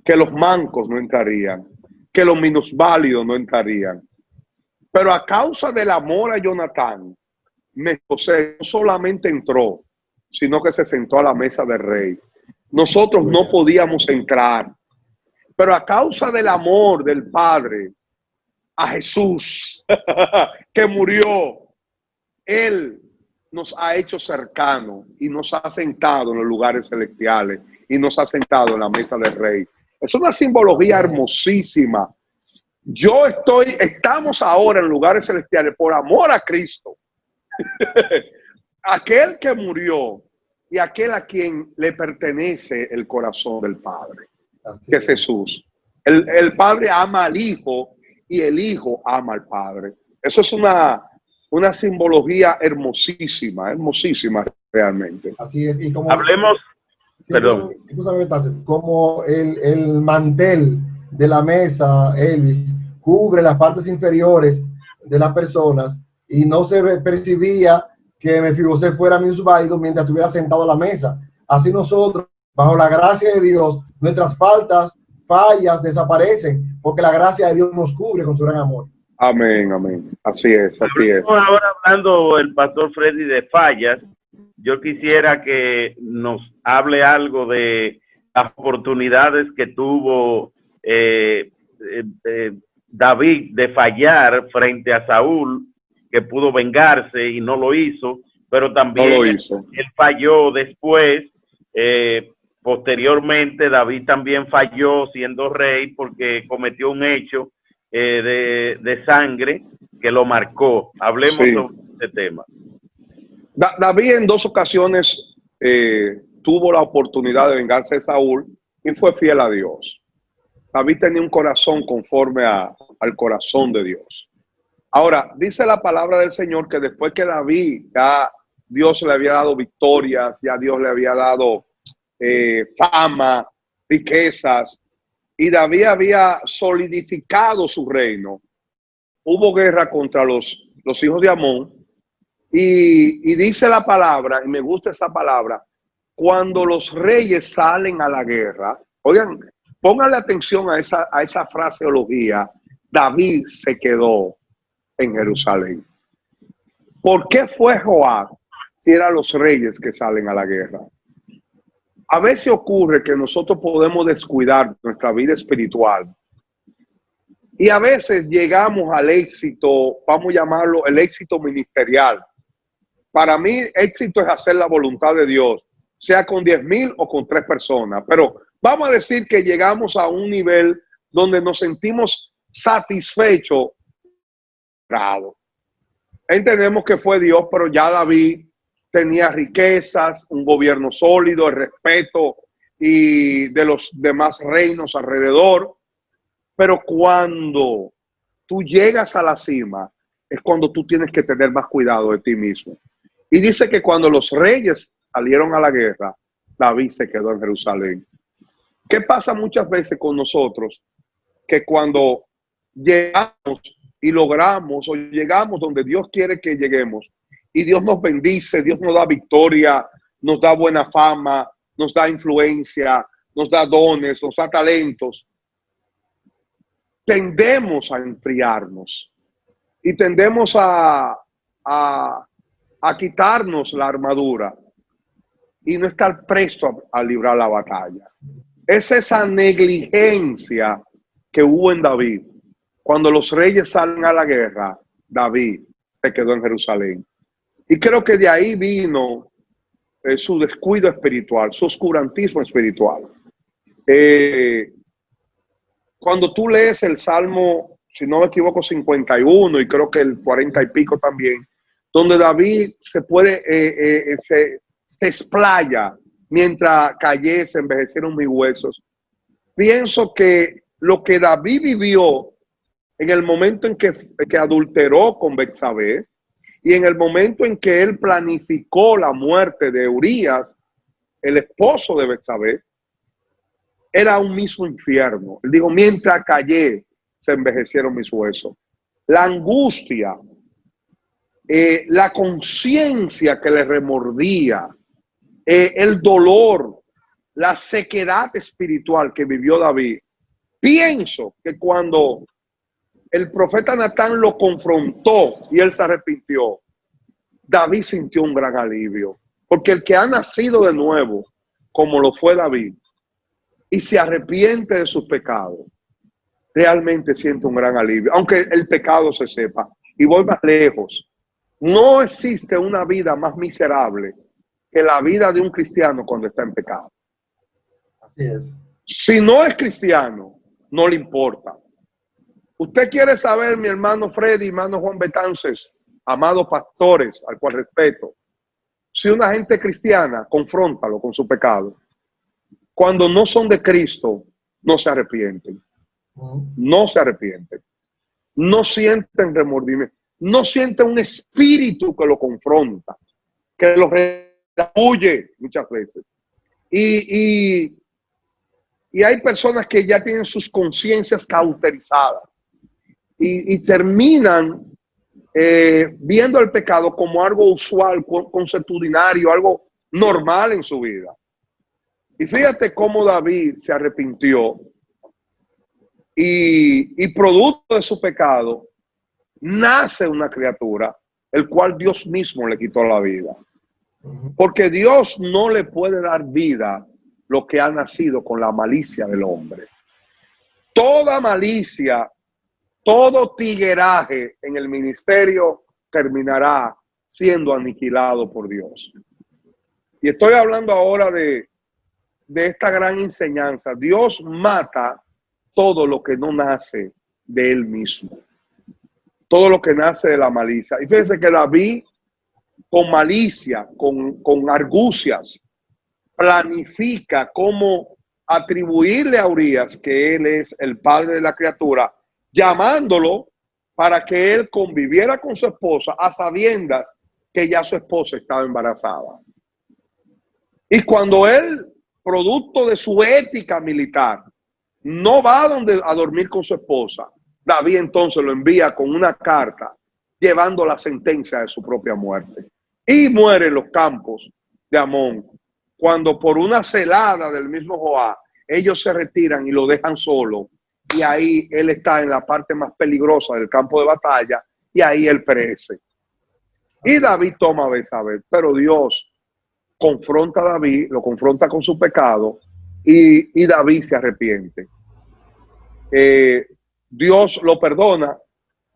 que los mancos no entrarían, que los minusválidos no entrarían. Pero a causa del amor a Jonatán, Mefiboset no solamente entró, sino que se sentó a la mesa del rey. Nosotros no podíamos entrar, pero a causa del amor del Padre a Jesús, que murió, Él nos ha hecho cercano y nos ha sentado en los lugares celestiales y nos ha sentado en la mesa del rey. Es una simbología hermosísima. Estamos ahora en lugares celestiales por amor a Cristo. Aquel que murió y aquel a quien le pertenece el corazón del Padre, que es Jesús. El Padre ama al Hijo y el Hijo ama al Padre. Eso es una simbología hermosísima, hermosísima realmente. Así es. Y como hablemos, perdón. Como el mantel de la mesa, Elvis, cubre las partes inferiores de las personas y no se percibía que Mefiboset fuera minusválido mientras estuviera sentado a la mesa. Así nosotros, bajo la gracia de Dios, nuestras fallas desaparecen porque la gracia de Dios nos cubre con su gran amor. Amén, amén. Así es, así es. Ahora hablando el pastor Freddy de fallas, yo quisiera que nos hable algo de las oportunidades que tuvo David de fallar frente a Saúl, que pudo vengarse y no lo hizo, pero también él falló después. Posteriormente David también falló siendo rey porque cometió un hecho de sangre que lo marcó. Hablemos sobre este tema. David en 2 ocasiones tuvo la oportunidad de vengarse de Saúl y fue fiel a Dios. David tenía un corazón conforme al corazón de Dios. Ahora, dice la palabra del Señor que después que David, ya Dios le había dado victorias, ya Dios le había dado fama, riquezas, y David había solidificado su reino. Hubo guerra contra los hijos de Amón, y dice la palabra, y me gusta esa palabra, cuando los reyes salen a la guerra, oigan, pónganle atención a esa fraseología, David se quedó en Jerusalén. ¿Por qué fue Joab si eran los reyes que salen a la guerra? A veces ocurre que nosotros podemos descuidar nuestra vida espiritual y a veces llegamos al éxito, vamos a llamarlo el éxito ministerial. Para mí, éxito es hacer la voluntad de Dios, sea con 10,000 o con 3 personas. Pero vamos a decir que llegamos a un nivel donde nos sentimos satisfechos. Entendemos que fue Dios, pero ya David tenía riquezas, un gobierno sólido, el respeto y de los demás reinos alrededor. Pero cuando tú llegas a la cima, es cuando tú tienes que tener más cuidado de ti mismo. Y dice que cuando los reyes salieron a la guerra, David se quedó en Jerusalén. ¿Qué pasa muchas veces con nosotros? que cuando llegamos y logramos o llegamos donde Dios quiere que lleguemos y Dios nos bendice, Dios nos da victoria, nos da buena fama, nos da influencia, nos da dones, nos da talentos, tendemos a enfriarnos y tendemos a quitarnos la armadura y no estar presto a librar la batalla. Es esa negligencia que hubo en David. Cuando los reyes salen a la guerra, David se quedó en Jerusalén. Y creo que de ahí vino su descuido espiritual, su oscurantismo espiritual. Cuando tú lees el Salmo, si no me equivoco, 51 y creo que el 40 y pico también, donde David se puede, se explaya mientras cayese, envejecieron mis huesos. Pienso que lo que David vivió en el momento en que adulteró con Betsabé y en el momento en que él planificó la muerte de Urías, el esposo de Betsabé, era un mismo infierno. Él dijo, mientras callé, se envejecieron mis huesos. La angustia, la conciencia que le remordía, el dolor, la sequedad espiritual que vivió David. Pienso que cuando el profeta Natán lo confrontó y él se arrepintió, David sintió un gran alivio. Porque el que ha nacido de nuevo, como lo fue David, y se arrepiente de sus pecados, realmente siente un gran alivio. Aunque el pecado se sepa. Y voy más lejos. No existe una vida más miserable que la vida de un cristiano cuando está en pecado. Así es. Si no es cristiano, no le importa. Usted quiere saber, mi hermano Freddy, hermano Juan Betances, amados pastores, al cual respeto, si una gente cristiana, confróntalo con su pecado. Cuando no son de Cristo, no se arrepienten. No se arrepienten. No sienten remordimiento. No sienten un espíritu que lo confronta, que lo rehuye muchas veces. Y hay personas que ya tienen sus conciencias cauterizadas y terminan viendo el pecado como algo usual, consuetudinario, algo normal en su vida. Y fíjate cómo David se arrepintió y producto de su pecado nace una criatura, el cual Dios mismo le quitó la vida. Porque Dios no le puede dar vida lo que ha nacido con la malicia del hombre. Toda malicia, todo tigueraje en el ministerio terminará siendo aniquilado por Dios. Y estoy hablando ahora de esta gran enseñanza. Dios mata todo lo que no nace de él mismo. Todo lo que nace de la malicia. Y fíjense que David, con malicia, con argucias, planifica cómo atribuirle a Urías que él es el padre de la criatura, llamándolo para que él conviviera con su esposa a sabiendas que ya su esposa estaba embarazada. Y cuando él, producto de su ética militar, no va a dormir con su esposa, David entonces lo envía con una carta llevando la sentencia de su propia muerte. Y muere en los campos de Amón, cuando por una celada del mismo Joab, ellos se retiran y lo dejan solo. Y ahí él está en la parte más peligrosa del campo de batalla y ahí él perece. Y David toma a Betsabé, pero Dios confronta a David, lo confronta con su pecado y David se arrepiente. Dios lo perdona,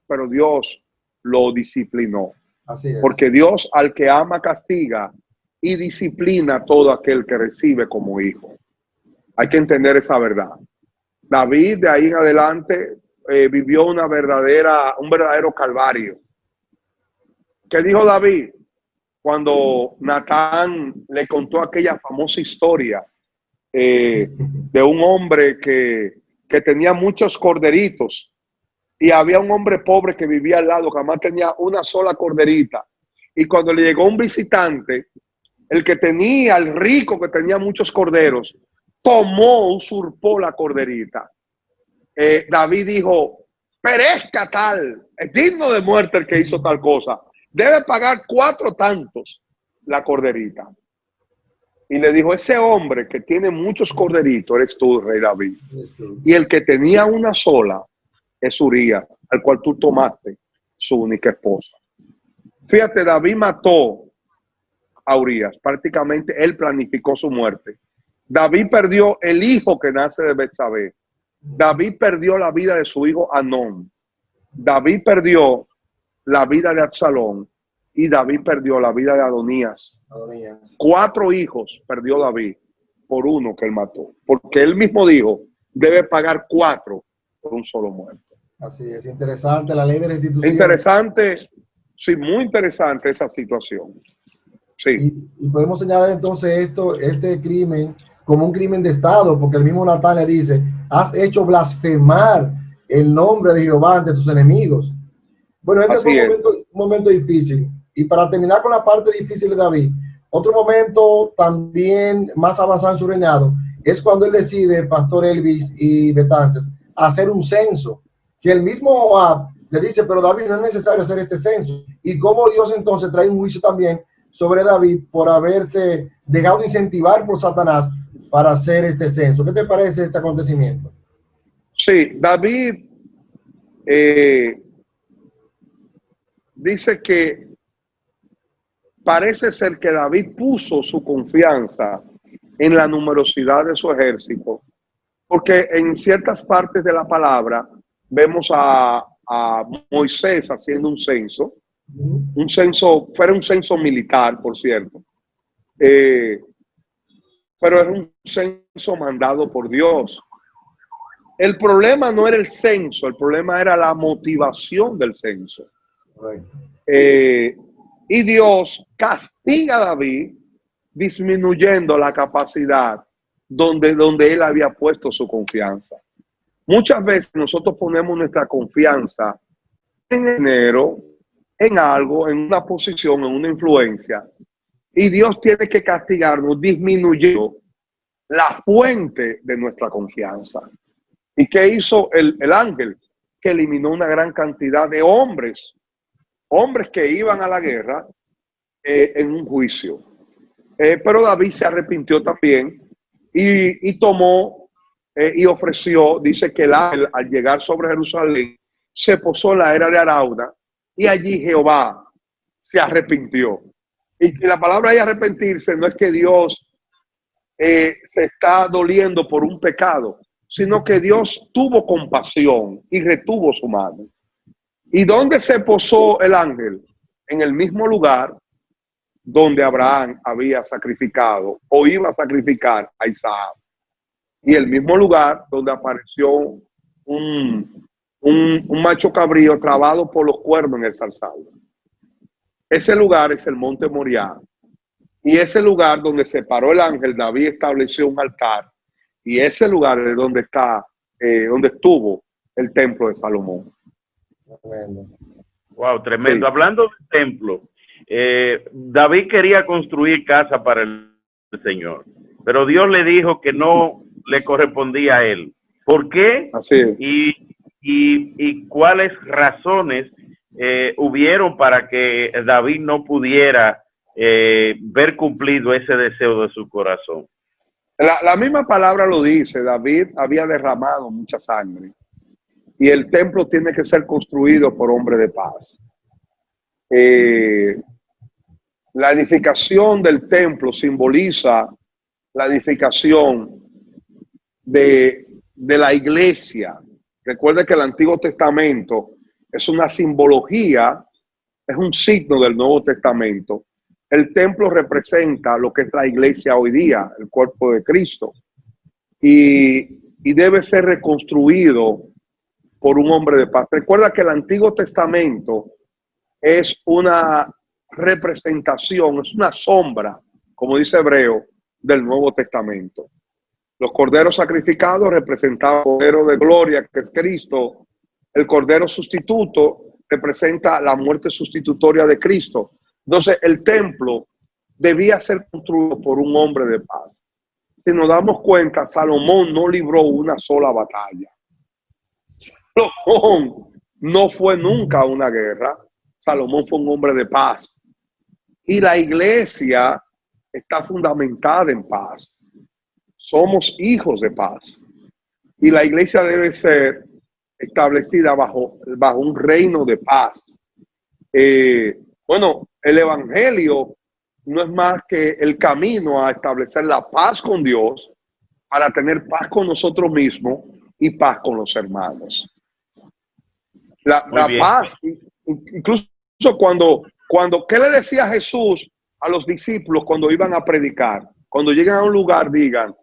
pero Dios lo disciplinó. Así es. Porque Dios al que ama castiga y disciplina a todo aquel que recibe como hijo. Hay que entender esa verdad. David de ahí en adelante vivió un verdadero calvario. ¿Qué dijo David? Cuando Natán le contó aquella famosa historia de un hombre que tenía muchos corderitos y había un hombre pobre que vivía al lado, que además tenía una sola corderita. Y cuando le llegó un visitante, el rico que tenía muchos corderos, usurpó la corderita. David dijo, perezca tal, es digno de muerte el que hizo tal cosa, debe pagar 4 tantos la corderita. Y le dijo, ese hombre que tiene muchos corderitos eres tú, rey David. Y el que tenía una sola es Urías, al cual tú tomaste su única esposa. Fíjate, David mató a Urías, prácticamente él planificó su muerte. David perdió el hijo que nace de Betsabé. David perdió la vida de su hijo Amnón. David perdió la vida de Absalón y David perdió la vida de Adonías. 4 hijos perdió David por uno que él mató, porque él mismo dijo, debe pagar 4 por un solo muerto. Así es, interesante la ley de restitución. Interesante, sí, muy interesante esa situación. Sí. Y podemos señalar entonces este crimen como un crimen de Estado, porque el mismo Natán le dice, has hecho blasfemar el nombre de Jehová ante tus enemigos. Bueno, este fue un momento difícil. Y para terminar con la parte difícil de David, otro momento también más avanzado en su reinado es cuando él decide, Pastor Elvis y Betances, hacer un censo, que el mismo Joab le dice, pero David, no es necesario hacer este censo. Y cómo Dios entonces trae un juicio también sobre David por haberse dejado incentivar por Satanás para hacer este censo. ¿Qué te parece este acontecimiento? Sí, David dice que parece ser que David puso su confianza en la numerosidad de su ejército, porque en ciertas partes de la palabra vemos a Moisés haciendo un censo, fuera un censo militar, por cierto, pero era un censo mandado por Dios. El problema no era el censo, el problema era la motivación del censo. Y Dios castiga a David disminuyendo la capacidad donde él había puesto su confianza. Muchas veces nosotros ponemos nuestra confianza en el dinero, en algo, en una posición, en una influencia, y Dios tiene que castigarnos disminuyendo la fuente de nuestra confianza. ¿Y qué hizo el ángel? Que eliminó una gran cantidad de hombres que iban a la guerra en un juicio. Pero David se arrepintió también y tomó y ofreció, dice que el ángel al llegar sobre Jerusalén se posó en la era de Arauna y allí Jehová se arrepintió. Y la palabra de arrepentirse no es que Dios se está doliendo por un pecado, sino que Dios tuvo compasión y retuvo su mano. ¿Y dónde se posó el ángel? En el mismo lugar donde Abraham había sacrificado o iba a sacrificar a Isaac. Y el mismo lugar donde apareció un macho cabrío trabado por los cuernos en el zarzal. Ese lugar es el monte Moriah. Y ese lugar donde se paró el ángel, David estableció un altar. Y ese lugar es donde está, donde estuvo el templo de Salomón. Wow, tremendo. Sí. Hablando del templo, David quería construir casa para el Señor, pero Dios le dijo que no le correspondía a él. ¿Por qué? Así es. Y cuáles razones hubieron para que David no pudiera ver cumplido ese deseo de su corazón. La misma palabra lo dice, David había derramado mucha sangre y el templo tiene que ser construido por hombre de paz. La edificación del templo simboliza la edificación de la iglesia. Recuerda que el Antiguo Testamento es una simbología, es un signo del Nuevo Testamento. El templo representa lo que es la iglesia hoy día, el cuerpo de Cristo. Y debe ser reconstruido por un hombre de paz. Recuerda que el Antiguo Testamento es una representación, es una sombra, como dice Hebreo, del Nuevo Testamento. Los corderos sacrificados representaban el cordero de gloria, que es Cristo. El cordero sustituto representa la muerte sustitutoria de Cristo. Entonces, el templo debía ser construido por un hombre de paz. Si nos damos cuenta, Salomón no libró una sola batalla. Salomón no fue nunca a una guerra. Salomón fue un hombre de paz. Y la iglesia está fundamentada en paz. Somos hijos de paz. Y la iglesia debe ser establecida bajo un reino de paz. Bueno, el evangelio no es más que el camino a establecer la paz con Dios, para tener paz con nosotros mismos y paz con los hermanos. La paz, incluso cuando, ¿qué le decía Jesús a los discípulos cuando iban a predicar? Cuando llegan a un lugar, digan,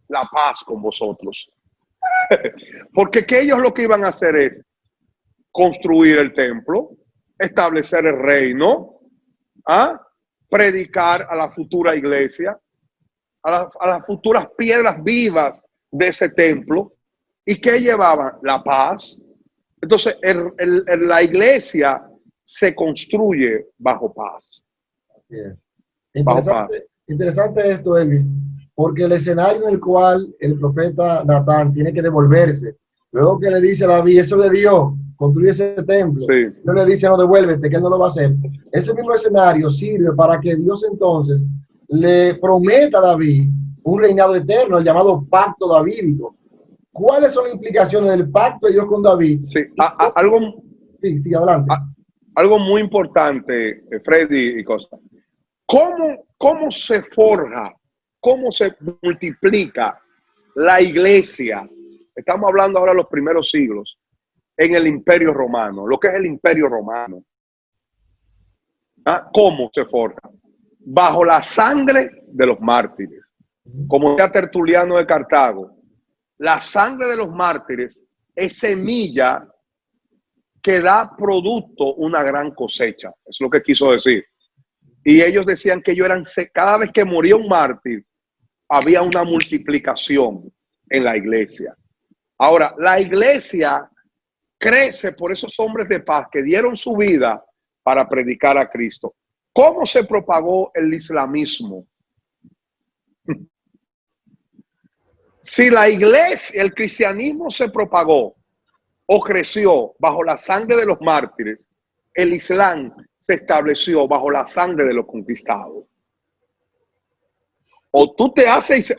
la paz con vosotros. Porque que ellos lo que iban a hacer es construir el templo, establecer el reino, predicar a la futura iglesia, a las futuras piedras vivas de ese templo. ¿Y qué llevaban? La paz. Entonces, la iglesia se construye bajo paz. Interesante esto, Elvis, porque el escenario en el cual el profeta Natán tiene que devolverse, luego que le dice a David, eso de Dios, construye ese templo, sí. No le dice, no, devuélvete, que él no lo va a hacer. Ese mismo escenario sirve para que Dios entonces le prometa a David un reinado eterno, el llamado pacto davídico. ¿Cuáles son las implicaciones del pacto de Dios con David? Sí, sí, adelante. Algo muy importante, Freddy y Costa. ¿Cómo se forja, cómo se multiplica la iglesia? Estamos hablando ahora de los primeros siglos en el Imperio Romano, lo que es el Imperio Romano. ¿Cómo se forja? Bajo la sangre de los mártires. Como decía Tertuliano de Cartago, la sangre de los mártires es semilla que da producto una gran cosecha. Es lo que quiso decir. Y ellos decían que cada vez que moría un mártir, había una multiplicación en la iglesia. Ahora, la iglesia crece por esos hombres de paz que dieron su vida para predicar a Cristo. ¿Cómo se propagó el islamismo? Si la iglesia, el cristianismo se propagó o creció bajo la sangre de los mártires, el islam se estableció bajo la sangre de los conquistados. O tú te haces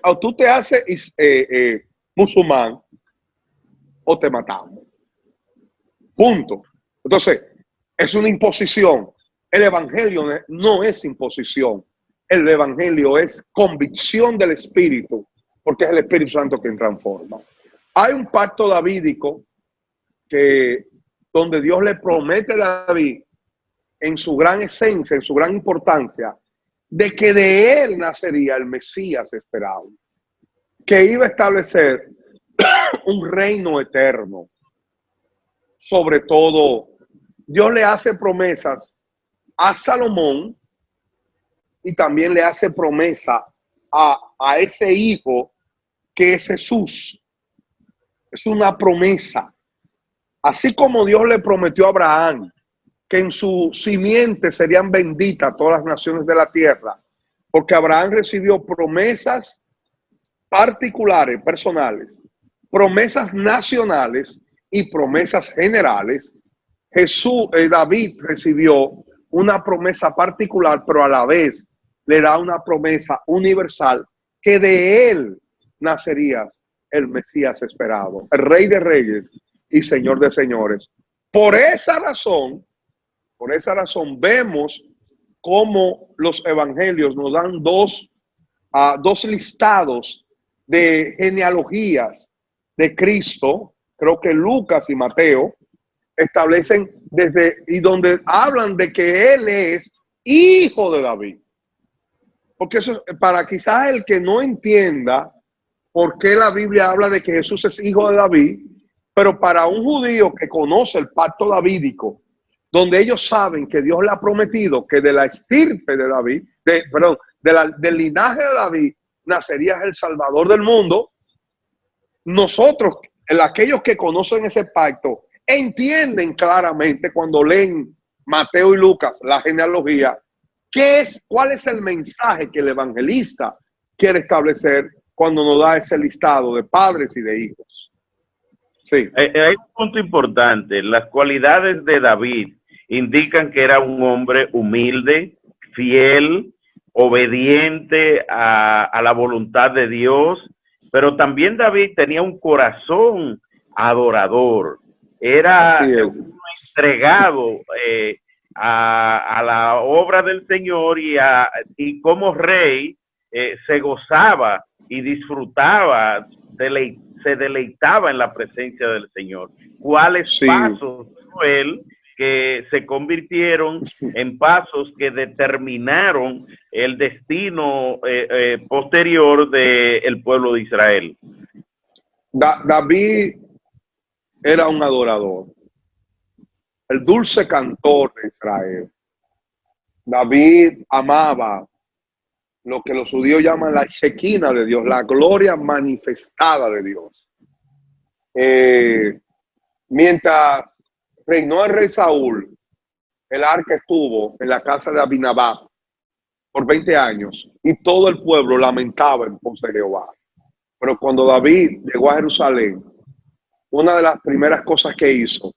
musulmán o te matamos. Punto. Entonces, es una imposición. El evangelio no es imposición. El evangelio es convicción del Espíritu, porque es el Espíritu Santo quien transforma. Hay un pacto davídico donde Dios le promete a David, en su gran esencia, en su gran importancia, de que de él nacería el Mesías esperado, que iba a establecer un reino eterno. Sobre todo, Dios le hace promesas a Salomón y también le hace promesa a ese hijo que es Jesús. Es una promesa. Así como Dios le prometió a Abraham que en su simiente serían benditas todas las naciones de la tierra, porque Abraham recibió promesas particulares, personales, promesas nacionales y promesas generales. David recibió una promesa particular, pero a la vez le da una promesa universal, que de él nacería el Mesías esperado, el Rey de Reyes y Señor de Señores. Por esa razón vemos cómo los evangelios nos dan dos listados de genealogías de Cristo. Creo que Lucas y Mateo establecen donde hablan de que él es hijo de David. Porque eso, para quizás el que no entienda por qué la Biblia habla de que Jesús es hijo de David, pero para un judío que conoce el pacto davídico, donde ellos saben que Dios le ha prometido que de la estirpe de David, del linaje de David, nacería el Salvador del mundo. Nosotros, aquellos que conocen ese pacto, entienden claramente cuando leen Mateo y Lucas, la genealogía, cuál es el mensaje que el evangelista quiere establecer cuando nos da ese listado de padres y de hijos. Sí. Hay un punto importante. Las cualidades de David indican que era un hombre humilde, fiel, obediente a la voluntad de Dios, pero también David tenía un corazón adorador. Era Así es. entregado a la obra del Señor y como rey se gozaba y disfrutaba, se deleitaba en la presencia del Señor. ¿Cuáles Sí. pasos hizo él que se convirtieron en pasos que determinaron el destino posterior del pueblo de Israel? David era un adorador, el dulce cantor de Israel. David amaba lo que los judíos llaman la Shekinah de Dios, la gloria manifestada de Dios. Mientras reinó el rey Saúl, el arca estuvo en la casa de Abinadab por 20 años y todo el pueblo lamentaba en pos de Jehová. Pero cuando David llegó a Jerusalén, una de las primeras cosas que hizo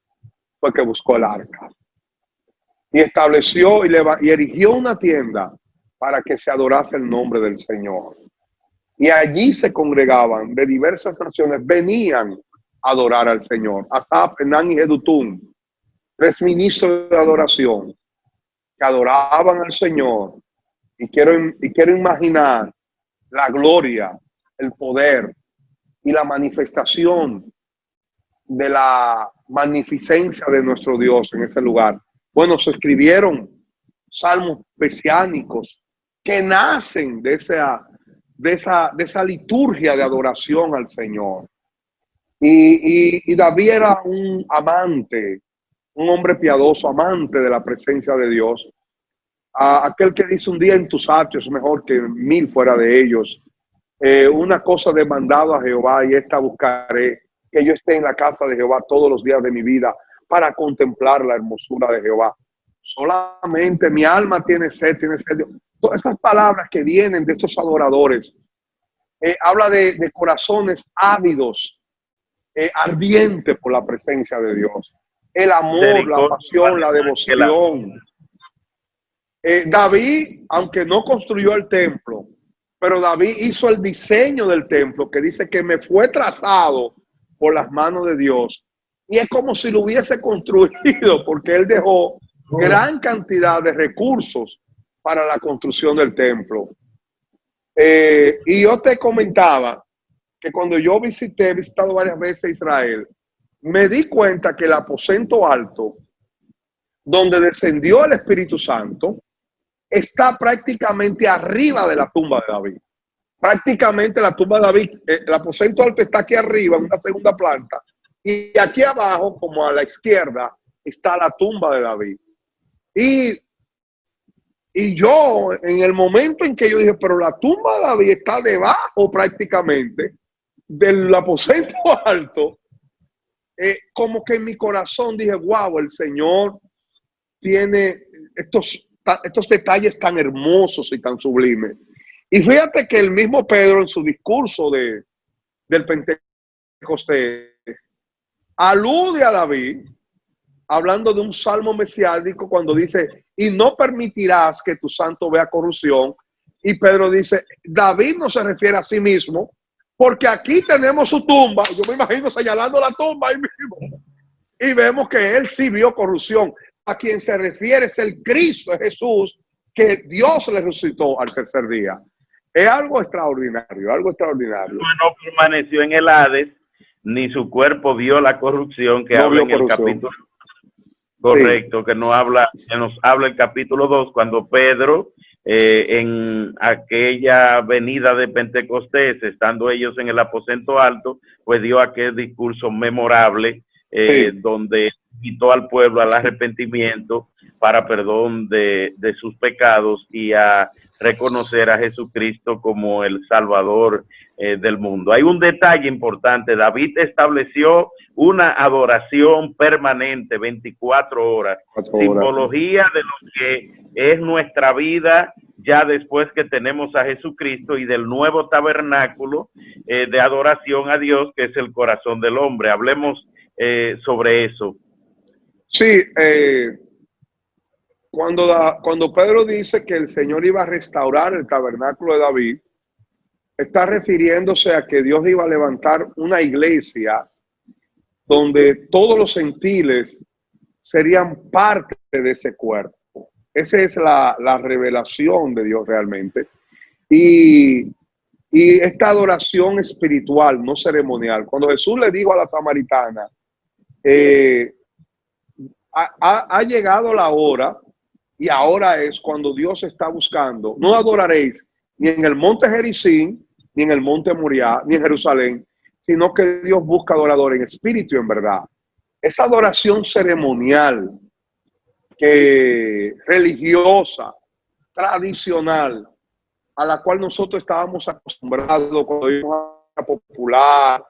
fue que buscó el arca y estableció y erigió una tienda para que se adorase el nombre del Señor. Y allí se congregaban de diversas naciones, venían a adorar al Señor. Asaf, Enán y Jedutún, 3 ministros de adoración que adoraban al Señor. Y quiero imaginar la gloria, el poder y la manifestación de la magnificencia de nuestro Dios en ese lugar. Bueno, se escribieron salmos mesiánicos que nacen de esa liturgia de adoración al Señor. Y David era un amante, un hombre piadoso, amante de la presencia de Dios. Aquel que dice: un día en tus atrios es mejor que 1000 fuera de ellos. Una cosa demandado a Jehová y esta buscaré, que yo esté en la casa de Jehová todos los días de mi vida para contemplar la hermosura de Jehová. Solamente mi alma tiene sed. Todas estas palabras que vienen de estos adoradores habla de corazones ávidos, ardientes por la presencia de Dios. El amor, la pasión, la devoción. David, aunque no construyó el templo, pero David hizo el diseño del templo, que dice que me fue trazado por las manos de Dios. Y es como si lo hubiese construido, porque él dejó gran cantidad de recursos para la construcción del templo. Y yo te comentaba que cuando yo he visitado varias veces Israel, me di cuenta que el aposento alto, donde descendió el Espíritu Santo, está prácticamente arriba de la tumba de David. Prácticamente la tumba de David, el aposento alto está aquí arriba, en una segunda planta, y aquí abajo, como a la izquierda, está la tumba de David. Y yo, en el momento en que yo dije, pero la tumba de David está debajo prácticamente del aposento alto, como que en mi corazón dije: wow, el Señor tiene estos detalles tan hermosos y tan sublimes. Y fíjate que el mismo Pedro, en su discurso del Pentecostés, alude a David, hablando de un salmo mesiánico, cuando dice: y no permitirás que tu santo vea corrupción. Y Pedro dice: David no se refiere a sí mismo, porque aquí tenemos su tumba. Yo me imagino señalando la tumba ahí mismo. Y vemos que él sí vio corrupción. A quien se refiere es el Cristo, es Jesús, que Dios le resucitó al tercer día. Es algo extraordinario, algo extraordinario. No permaneció en el Hades, ni su cuerpo vio la corrupción que no habla en corrupción. el capítulo. Correcto, sí. que nos habla el capítulo 2, cuando Pedro, en aquella venida de Pentecostés, estando ellos en el aposento alto, pues dio aquel discurso memorable, donde invitó al pueblo al arrepentimiento para perdón de sus pecados y a reconocer a Jesucristo como el Salvador del mundo. Hay un detalle importante: David estableció una adoración permanente, 24 horas, simbología de lo que es nuestra vida ya después que tenemos a Jesucristo y del nuevo tabernáculo de adoración a Dios, que es el corazón del hombre. Hablemos sobre eso. Sí, cuando Pedro dice que el Señor iba a restaurar el tabernáculo de David, está refiriéndose a que Dios iba a levantar una iglesia donde todos los gentiles serían parte de ese cuerpo. Esa es la revelación de Dios realmente. Y esta adoración espiritual, no ceremonial. Cuando Jesús le dijo a la samaritana, ha llegado la hora, y ahora es cuando Dios está buscando, no adoraréis ni en el monte Gerizim, ni en el monte Moriah, ni en Jerusalén, sino que Dios busca adoradores en espíritu y en verdad. Esa adoración ceremonial, religiosa, tradicional, a la cual nosotros estábamos acostumbrados cuando íbamos a popular,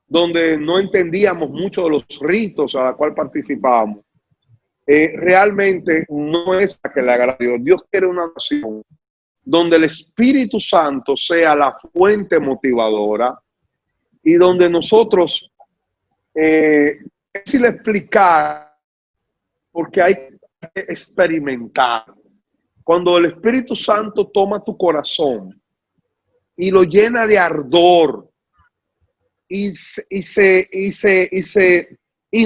donde no entendíamos mucho de los ritos a la cual participábamos, realmente no es la que le agrada a Dios. Dios quiere una nación donde el Espíritu Santo sea la fuente motivadora y donde nosotros, es decir, explicar, porque hay que experimentar. Cuando el Espíritu Santo toma tu corazón y lo llena de ardor y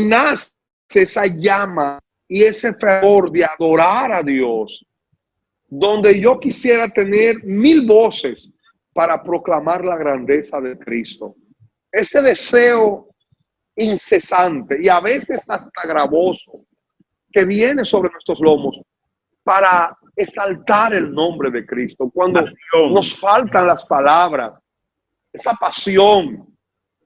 nace esa llama y ese fervor de adorar a Dios, donde yo quisiera tener 1000 voces para proclamar la grandeza de Cristo. Ese deseo incesante y a veces hasta gravoso que viene sobre nuestros lomos para exaltar el nombre de Cristo. Cuando nos faltan las palabras, esa pasión,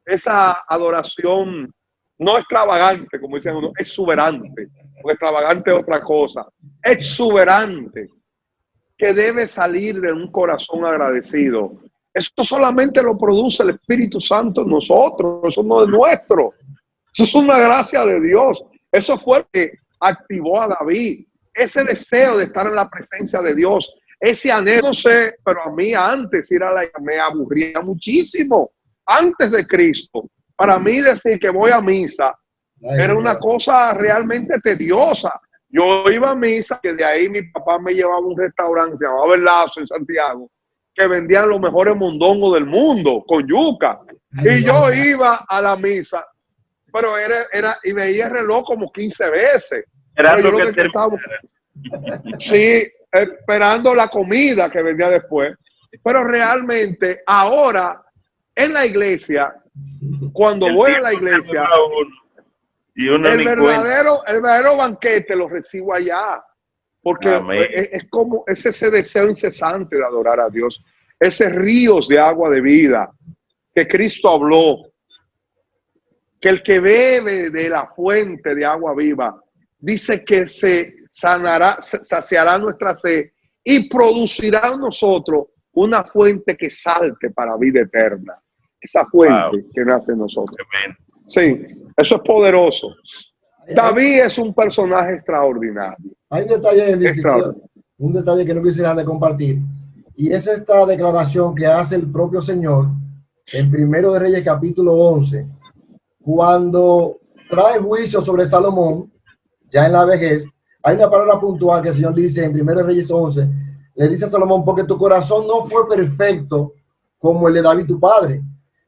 esa adoración no extravagante, como dicen uno, exuberante, porque extravagante es otra cosa, exuberante, que debe salir de un corazón agradecido. Esto solamente lo produce el Espíritu Santo en nosotros, eso no es nuestro, eso es una gracia de Dios. Eso fue lo que activó a David, ese deseo de estar en la presencia de Dios, ese anhelo. No sé, pero a mí antes me aburría muchísimo, antes de Cristo. Para mí decir que voy a misa era una cosa realmente tediosa. Yo iba a misa, que de ahí mi papá me llevaba a un restaurante, se llamaba Verlazo en Santiago, que vendían los mejores mondongos del mundo, con yuca. Y yo iba a la misa, pero y veía el reloj como 15 veces. Pero yo lo que estaba, sí, esperando la comida que venía después. Pero realmente ahora en la iglesia, cuando voy a la iglesia, el verdadero banquete lo recibo allá, porque es como ese deseo incesante de adorar a Dios, ese ríos de agua de vida que Cristo habló, que el que bebe de la fuente de agua viva, dice que se sanará, saciará nuestra sed y producirá en nosotros una fuente que salte para vida eterna. Esa fuente que nace en nosotros. Sí, eso es poderoso. David es un personaje extraordinario. Hay un detalle que no quisiera de compartir, y es esta declaración que hace el propio Señor en Primero de Reyes capítulo 11, cuando trae juicio sobre Salomón, ya en la vejez. Hay una palabra puntual que el Señor dice en Primero de Reyes 11, le dice a Salomón, porque tu corazón no fue perfecto como el de David tu padre.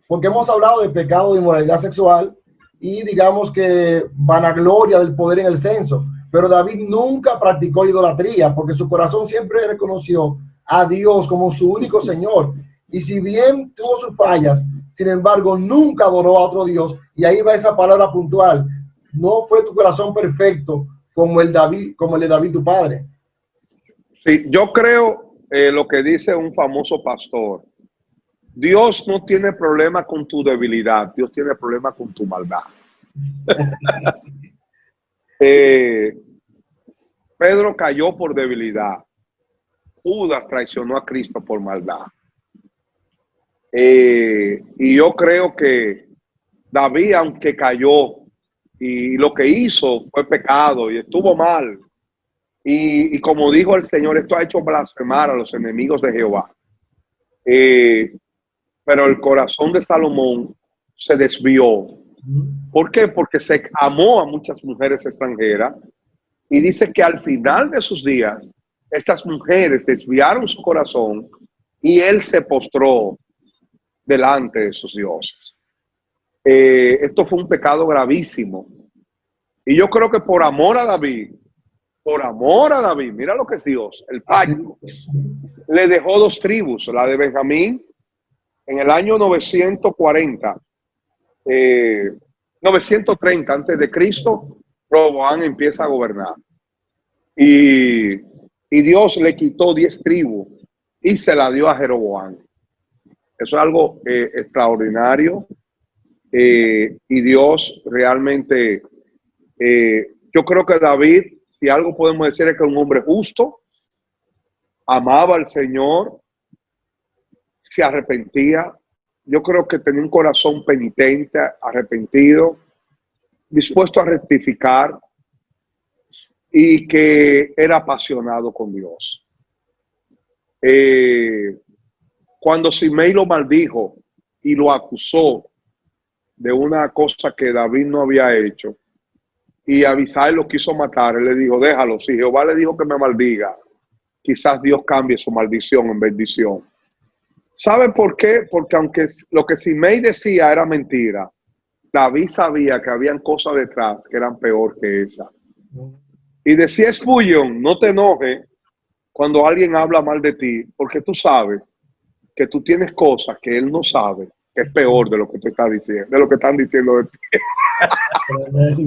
Porque hemos hablado de pecado, de inmoralidad sexual y digamos que vanagloria del poder en el censo. Pero David nunca practicó idolatría porque su corazón siempre reconoció a Dios como su único Señor. Y si bien tuvo sus fallas, sin embargo, nunca adoró a otro Dios. Y ahí va esa palabra puntual. No fue tu corazón perfecto como el de David tu padre. Sí, yo creo lo que dice un famoso pastor. Dios no tiene problema con tu debilidad, Dios tiene problema con tu maldad. Pedro cayó por debilidad. Judas traicionó a Cristo por maldad. Y yo creo que David, aunque cayó y lo que hizo fue pecado y estuvo mal, Y como dijo el Señor, esto ha hecho blasfemar a los enemigos de Jehová. Pero el corazón de Salomón se desvió. ¿Por qué? Porque se amó a muchas mujeres extranjeras y dice que al final de sus días estas mujeres desviaron su corazón y él se postró delante de sus dioses. Esto fue un pecado gravísimo. Y yo creo que por amor a David, mira lo que es Dios, el pacto, le dejó 2 tribus, la de Benjamín en el año 940, 930 antes de Cristo. Roboam empieza a gobernar y Dios le quitó 10 tribus y se la dio a Jeroboam. Eso es algo extraordinario, y Dios realmente, yo creo que David, si algo podemos decir, es que es un hombre justo, amaba al Señor, se arrepentía. Yo creo que tenía un corazón penitente, arrepentido, dispuesto a rectificar y que era apasionado con Dios. Cuando Simei lo maldijo y lo acusó de una cosa que David no había hecho y Abisai lo quiso matar, él le dijo, déjalo, si Jehová le dijo que me maldiga, quizás Dios cambie su maldición en bendición. ¿Saben por qué? Porque aunque lo que Simei decía era mentira, David sabía que habían cosas detrás que eran peor que esa. Y decía Spurgeon, no te enojes cuando alguien habla mal de ti, porque tú sabes que tú tienes cosas que él no sabe, que es peor de lo que tú estás diciendo, de lo que están diciendo de ti.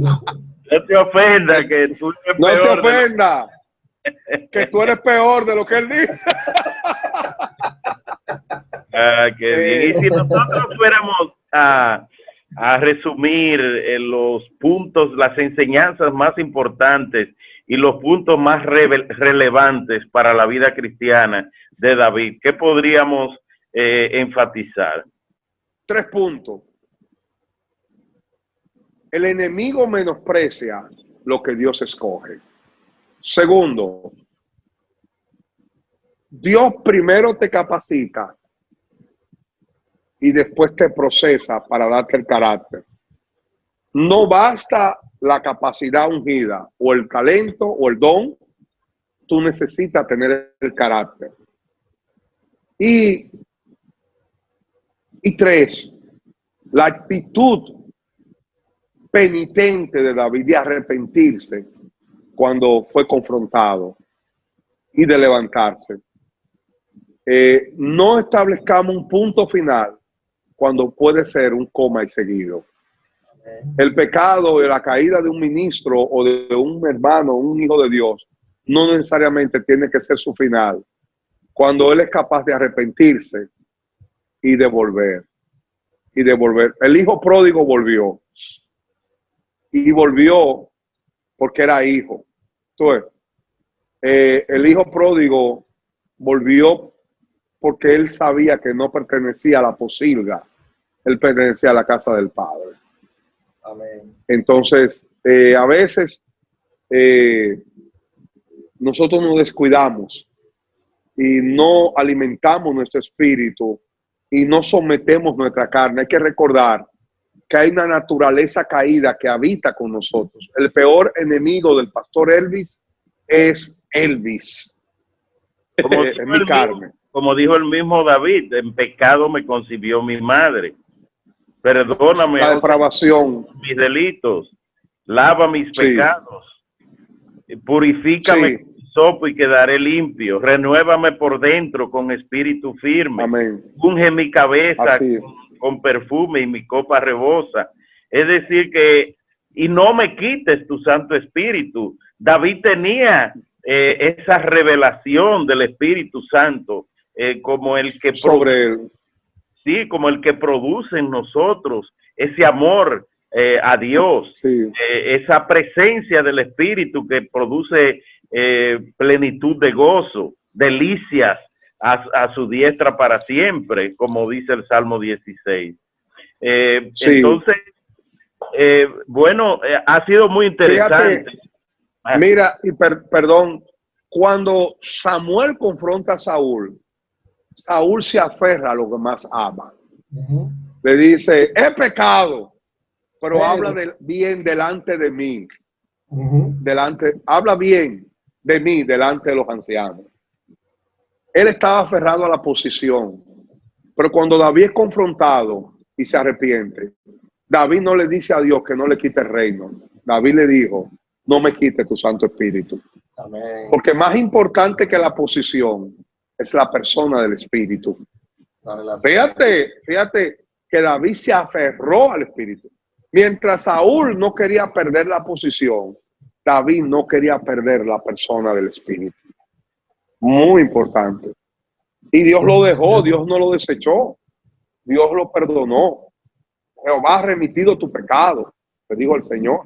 No te ofenda, que tú eres no peor. No te ofenda, que tú eres peor de lo que él dice. Qué bien. Y si nosotros fuéramos a resumir los puntos, las enseñanzas más importantes y los puntos más relevantes para la vida cristiana de David, ¿qué podríamos enfatizar? 3 puntos. El enemigo menosprecia lo que Dios escoge. Segundo, Dios primero te capacita y después te procesa para darte el carácter. No basta la capacidad ungida o el talento o el don, tú necesitas tener el carácter. Y 3, la actitud penitente de David de arrepentirse cuando fue confrontado y de levantarse. No establezcamos un punto final cuando puede ser un coma y seguido. El pecado y la caída de un ministro o de un hermano, un hijo de Dios, no necesariamente tiene que ser su final. Cuando él es capaz de arrepentirse y de volver. El hijo pródigo volvió. Y volvió porque era hijo. Entonces, el hijo pródigo volvió porque él sabía que no pertenecía a la posilga. Él pertenecía a la casa del Padre. Amén. Entonces, a veces nosotros nos descuidamos y no alimentamos nuestro espíritu y no sometemos nuestra carne. Hay que recordar que hay una naturaleza caída que habita con nosotros. El peor enemigo del pastor Elvis es Elvis. Es mi carne. Como dijo el mismo David, en pecado me concibió mi madre. Perdóname la depravación, mis delitos, lava mis pecados, purifícame con hisopo y quedaré limpio, renuévame por dentro con espíritu firme. Amén. Unge mi cabeza con perfume y mi copa rebosa. Es decir que, y no me quites tu Santo Espíritu. David tenía esa revelación del Espíritu Santo como el que sobre él. Sí, como el que produce en nosotros ese amor a Dios, esa presencia del Espíritu que produce plenitud de gozo, delicias a su diestra para siempre, como dice el Salmo 16. Entonces, bueno, ha sido muy interesante. Mira, y perdón, cuando Samuel confronta a Saúl, Saúl se aferra a lo que más ama. Le dice, he pecado, pero habla bien delante de mí. Habla bien de mí delante de los ancianos. Él estaba aferrado a la posición, pero cuando David es confrontado y se arrepiente, David no le dice a Dios que no le quite el reino. David le dijo, no me quite tu Santo Espíritu. Amén. Porque más importante que la posición es la persona del Espíritu. Fíjate que David se aferró al Espíritu. Mientras Saúl no quería perder la posición, David no quería perder la persona del Espíritu. Muy importante. Y Dios lo dejó, Dios no lo desechó. Dios lo perdonó. Jehová ha remitido tu pecado, le dijo el Señor.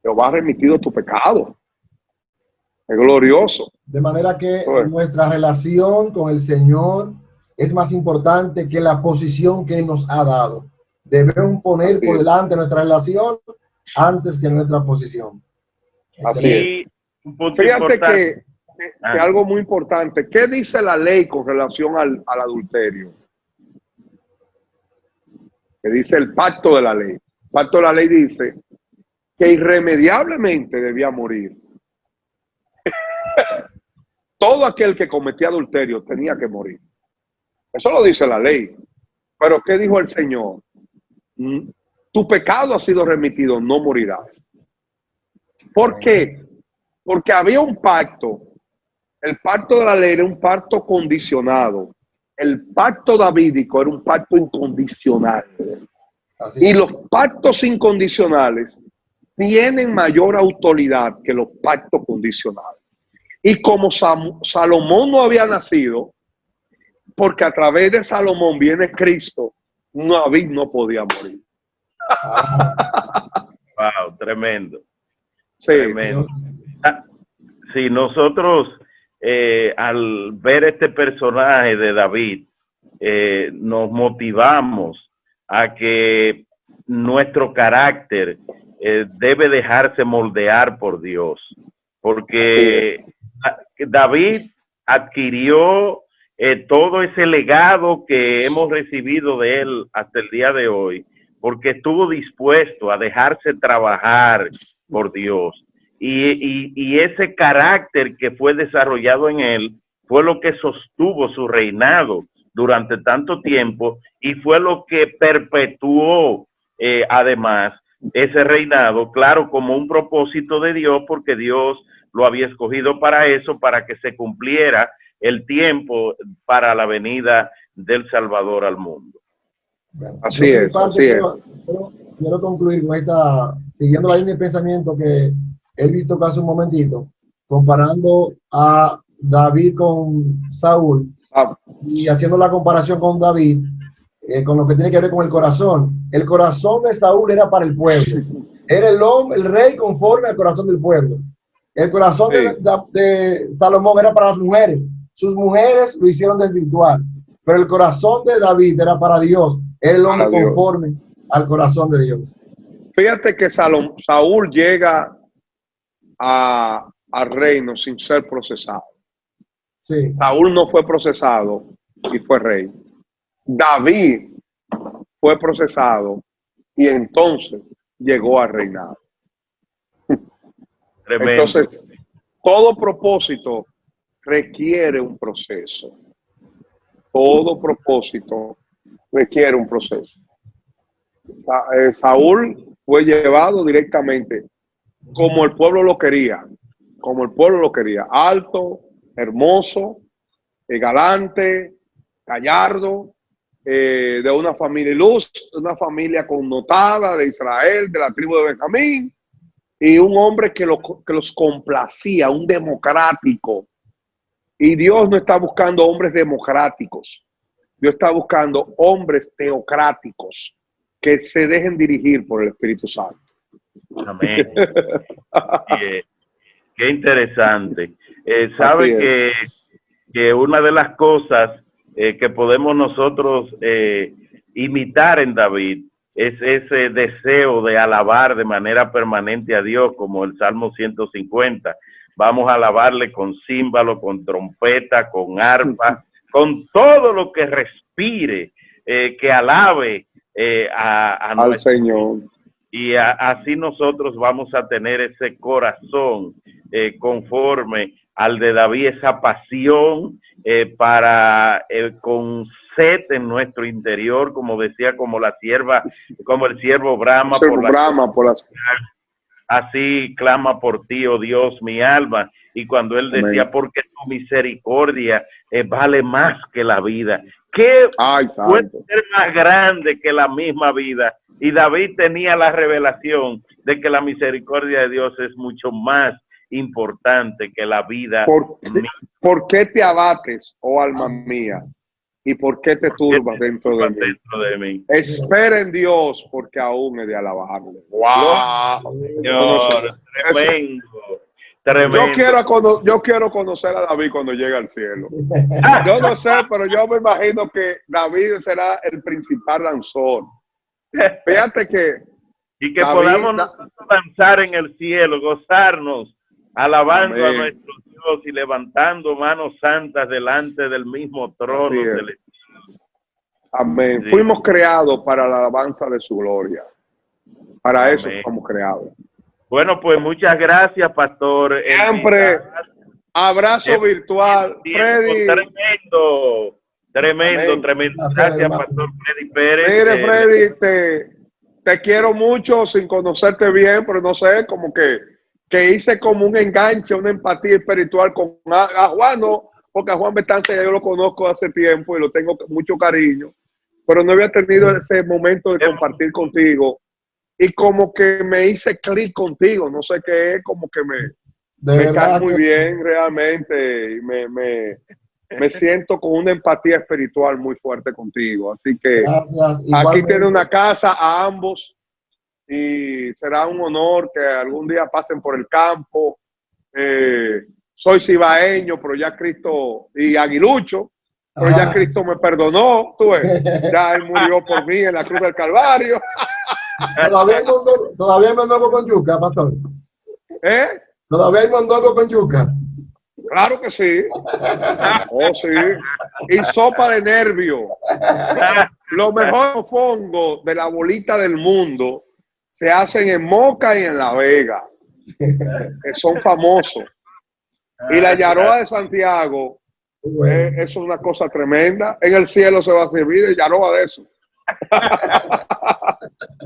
Jehová ha remitido tu pecado. Es glorioso. De manera que nuestra relación con el Señor es más importante que la posición que Él nos ha dado. Debemos poner por delante nuestra relación antes que nuestra posición. Así es. Fíjate que algo muy importante. ¿Qué dice la ley con relación al adulterio? Que dice el pacto de la ley. El pacto de la ley dice que irremediablemente debía morir. Todo aquel que cometía adulterio tenía que morir. Eso lo dice la ley. Pero ¿qué dijo el Señor? Tu pecado ha sido remitido, no morirás. ¿Por qué? Porque había un pacto. El pacto de la ley era un pacto condicionado. El pacto davídico era un pacto incondicional. Y los pactos incondicionales tienen mayor autoridad que los pactos condicionales. Y como Salomón no había nacido, porque a través de Salomón viene Cristo, David no podía morir. Wow, tremendo. Sí. Tremendo. Si nosotros al ver este personaje de David, nos motivamos a que nuestro carácter debe dejarse moldear por Dios, porque David adquirió todo ese legado que hemos recibido de él hasta el día de hoy, porque estuvo dispuesto a dejarse trabajar por Dios. Y ese carácter que fue desarrollado en él fue lo que sostuvo su reinado durante tanto tiempo y fue lo que perpetuó además ese reinado, claro, como un propósito de Dios, porque Dios lo había escogido para eso, para que se cumpliera el tiempo para la venida del Salvador al mundo. Así es, así es. Quiero concluir con siguiendo la línea de pensamiento que he visto hace un momentito, comparando a David con Saúl y haciendo la comparación con David, con lo que tiene que ver con el corazón. El corazón de Saúl era para el pueblo. Era el rey conforme al corazón del pueblo. El corazón de Salomón era para las mujeres. Sus mujeres lo hicieron desvirtuar. Pero el corazón de David era para Dios. Era el hombre conforme al corazón de Dios. Fíjate que Saúl llega al reino sin ser procesado. Sí. Saúl no fue procesado y fue rey. David fue procesado y entonces llegó al reinado. Tremendo. Entonces, todo propósito requiere un proceso. Todo propósito requiere un proceso. Saúl fue llevado directamente como el pueblo lo quería, alto, hermoso, galante, gallardo, de una familia ilustre, una familia connotada de Israel, de la tribu de Benjamín, y un hombre que los complacía, un democrático. Y Dios no está buscando hombres democráticos, Dios está buscando hombres teocráticos que se dejen dirigir por el Espíritu Santo. Amén. Qué interesante. Sabe que una de las cosas que podemos nosotros imitar en David es ese deseo de alabar de manera permanente a Dios, como el Salmo 150. Vamos a alabarle con címbalo, con trompeta, con arpa, con todo lo que respire, que alabe al Señor. Y así nosotros vamos a tener ese corazón conforme al de David, esa pasión para con sed en nuestro interior, como decía, como el siervo brama por las así clama por ti, oh Dios, mi alma. Y cuando él decía, amén, porque tu misericordia vale más que la vida. ¿Qué puede ser más grande que la misma vida? Y David tenía la revelación de que la misericordia de Dios es mucho más importante que la vida. ¿Por qué te abates, oh alma mía? ¿Y por qué te turbas dentro de mí? Espera en Dios, porque aún he de alabarle. ¡Wow! Señor, tremendo, tremendo. Yo quiero conocer a David cuando llegue al cielo. Yo no sé, pero yo me imagino que David será el principal danzor. Fíjate que... Y que David, podamos danzar en el cielo, gozarnos, alabando, amén, a nuestro Dios y levantando manos santas delante del mismo trono celestial. Amén. Sí. Fuimos creados para la alabanza de su gloria. Para amén, eso fuimos creados. Bueno, pues muchas gracias, Pastor. Siempre abrazo virtual. Freddy. Tremendo. Gracias, Pastor Freddy Pérez. Mire, Freddy, te quiero mucho sin conocerte bien, pero no sé, como que hice como un enganche, una empatía espiritual con a Juan, no, porque a Juan Betancea yo lo conozco hace tiempo y lo tengo mucho cariño, pero no había tenido ese momento de compartir contigo y como que me hice clic contigo, no sé qué es, como que me cae muy bien realmente y me siento con una empatía espiritual muy fuerte contigo, así que aquí tiene una casa a ambos. Y será un honor que algún día pasen por el campo. Soy cibaeño, pero ya Cristo, y aguilucho, pero ya Cristo me perdonó, tú ves, ya Él murió por mí en la cruz del Calvario. Todavía hay mondongo con yuca, pastor. Todavía hay mondongo con yuca. Claro que sí. Oh, sí. Y sopa de nervio. Los mejores fongos de la bolita del mundo se hacen en Moca y en La Vega, que son famosos. Y la yaroa de Santiago, es una cosa tremenda. En el cielo se va a servir de yaroa de eso.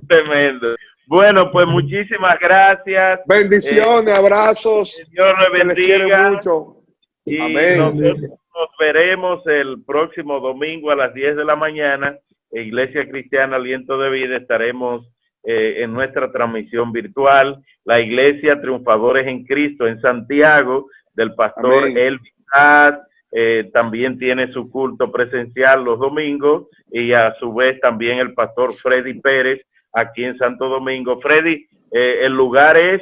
Tremendo. Bueno, pues muchísimas gracias. Bendiciones, abrazos. Dios les bendiga. Mucho. Y amén. Nosotros nos veremos el próximo domingo a las 10 de la mañana. En Iglesia Cristiana Aliento de Vida estaremos en nuestra transmisión virtual, la Iglesia Triunfadores en Cristo en Santiago, del pastor Elvis Haas, también tiene su culto presencial los domingos, y a su vez también el pastor Freddy Pérez aquí en Santo Domingo. Freddy, el lugar es...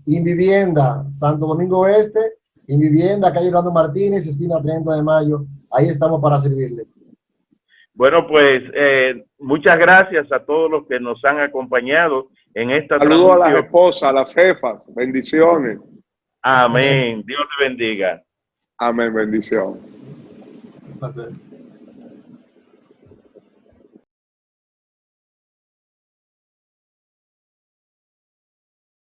Invivienda, Santo Domingo Este, Invivienda, calle Orlando Martínez, esquina 30 de mayo, ahí estamos para servirle. Bueno, pues muchas gracias a todos los que nos han acompañado en esta transmisión. Saludos a las esposas, a las jefas, bendiciones. Amén, Dios te bendiga. Amén, bendición. Un placer.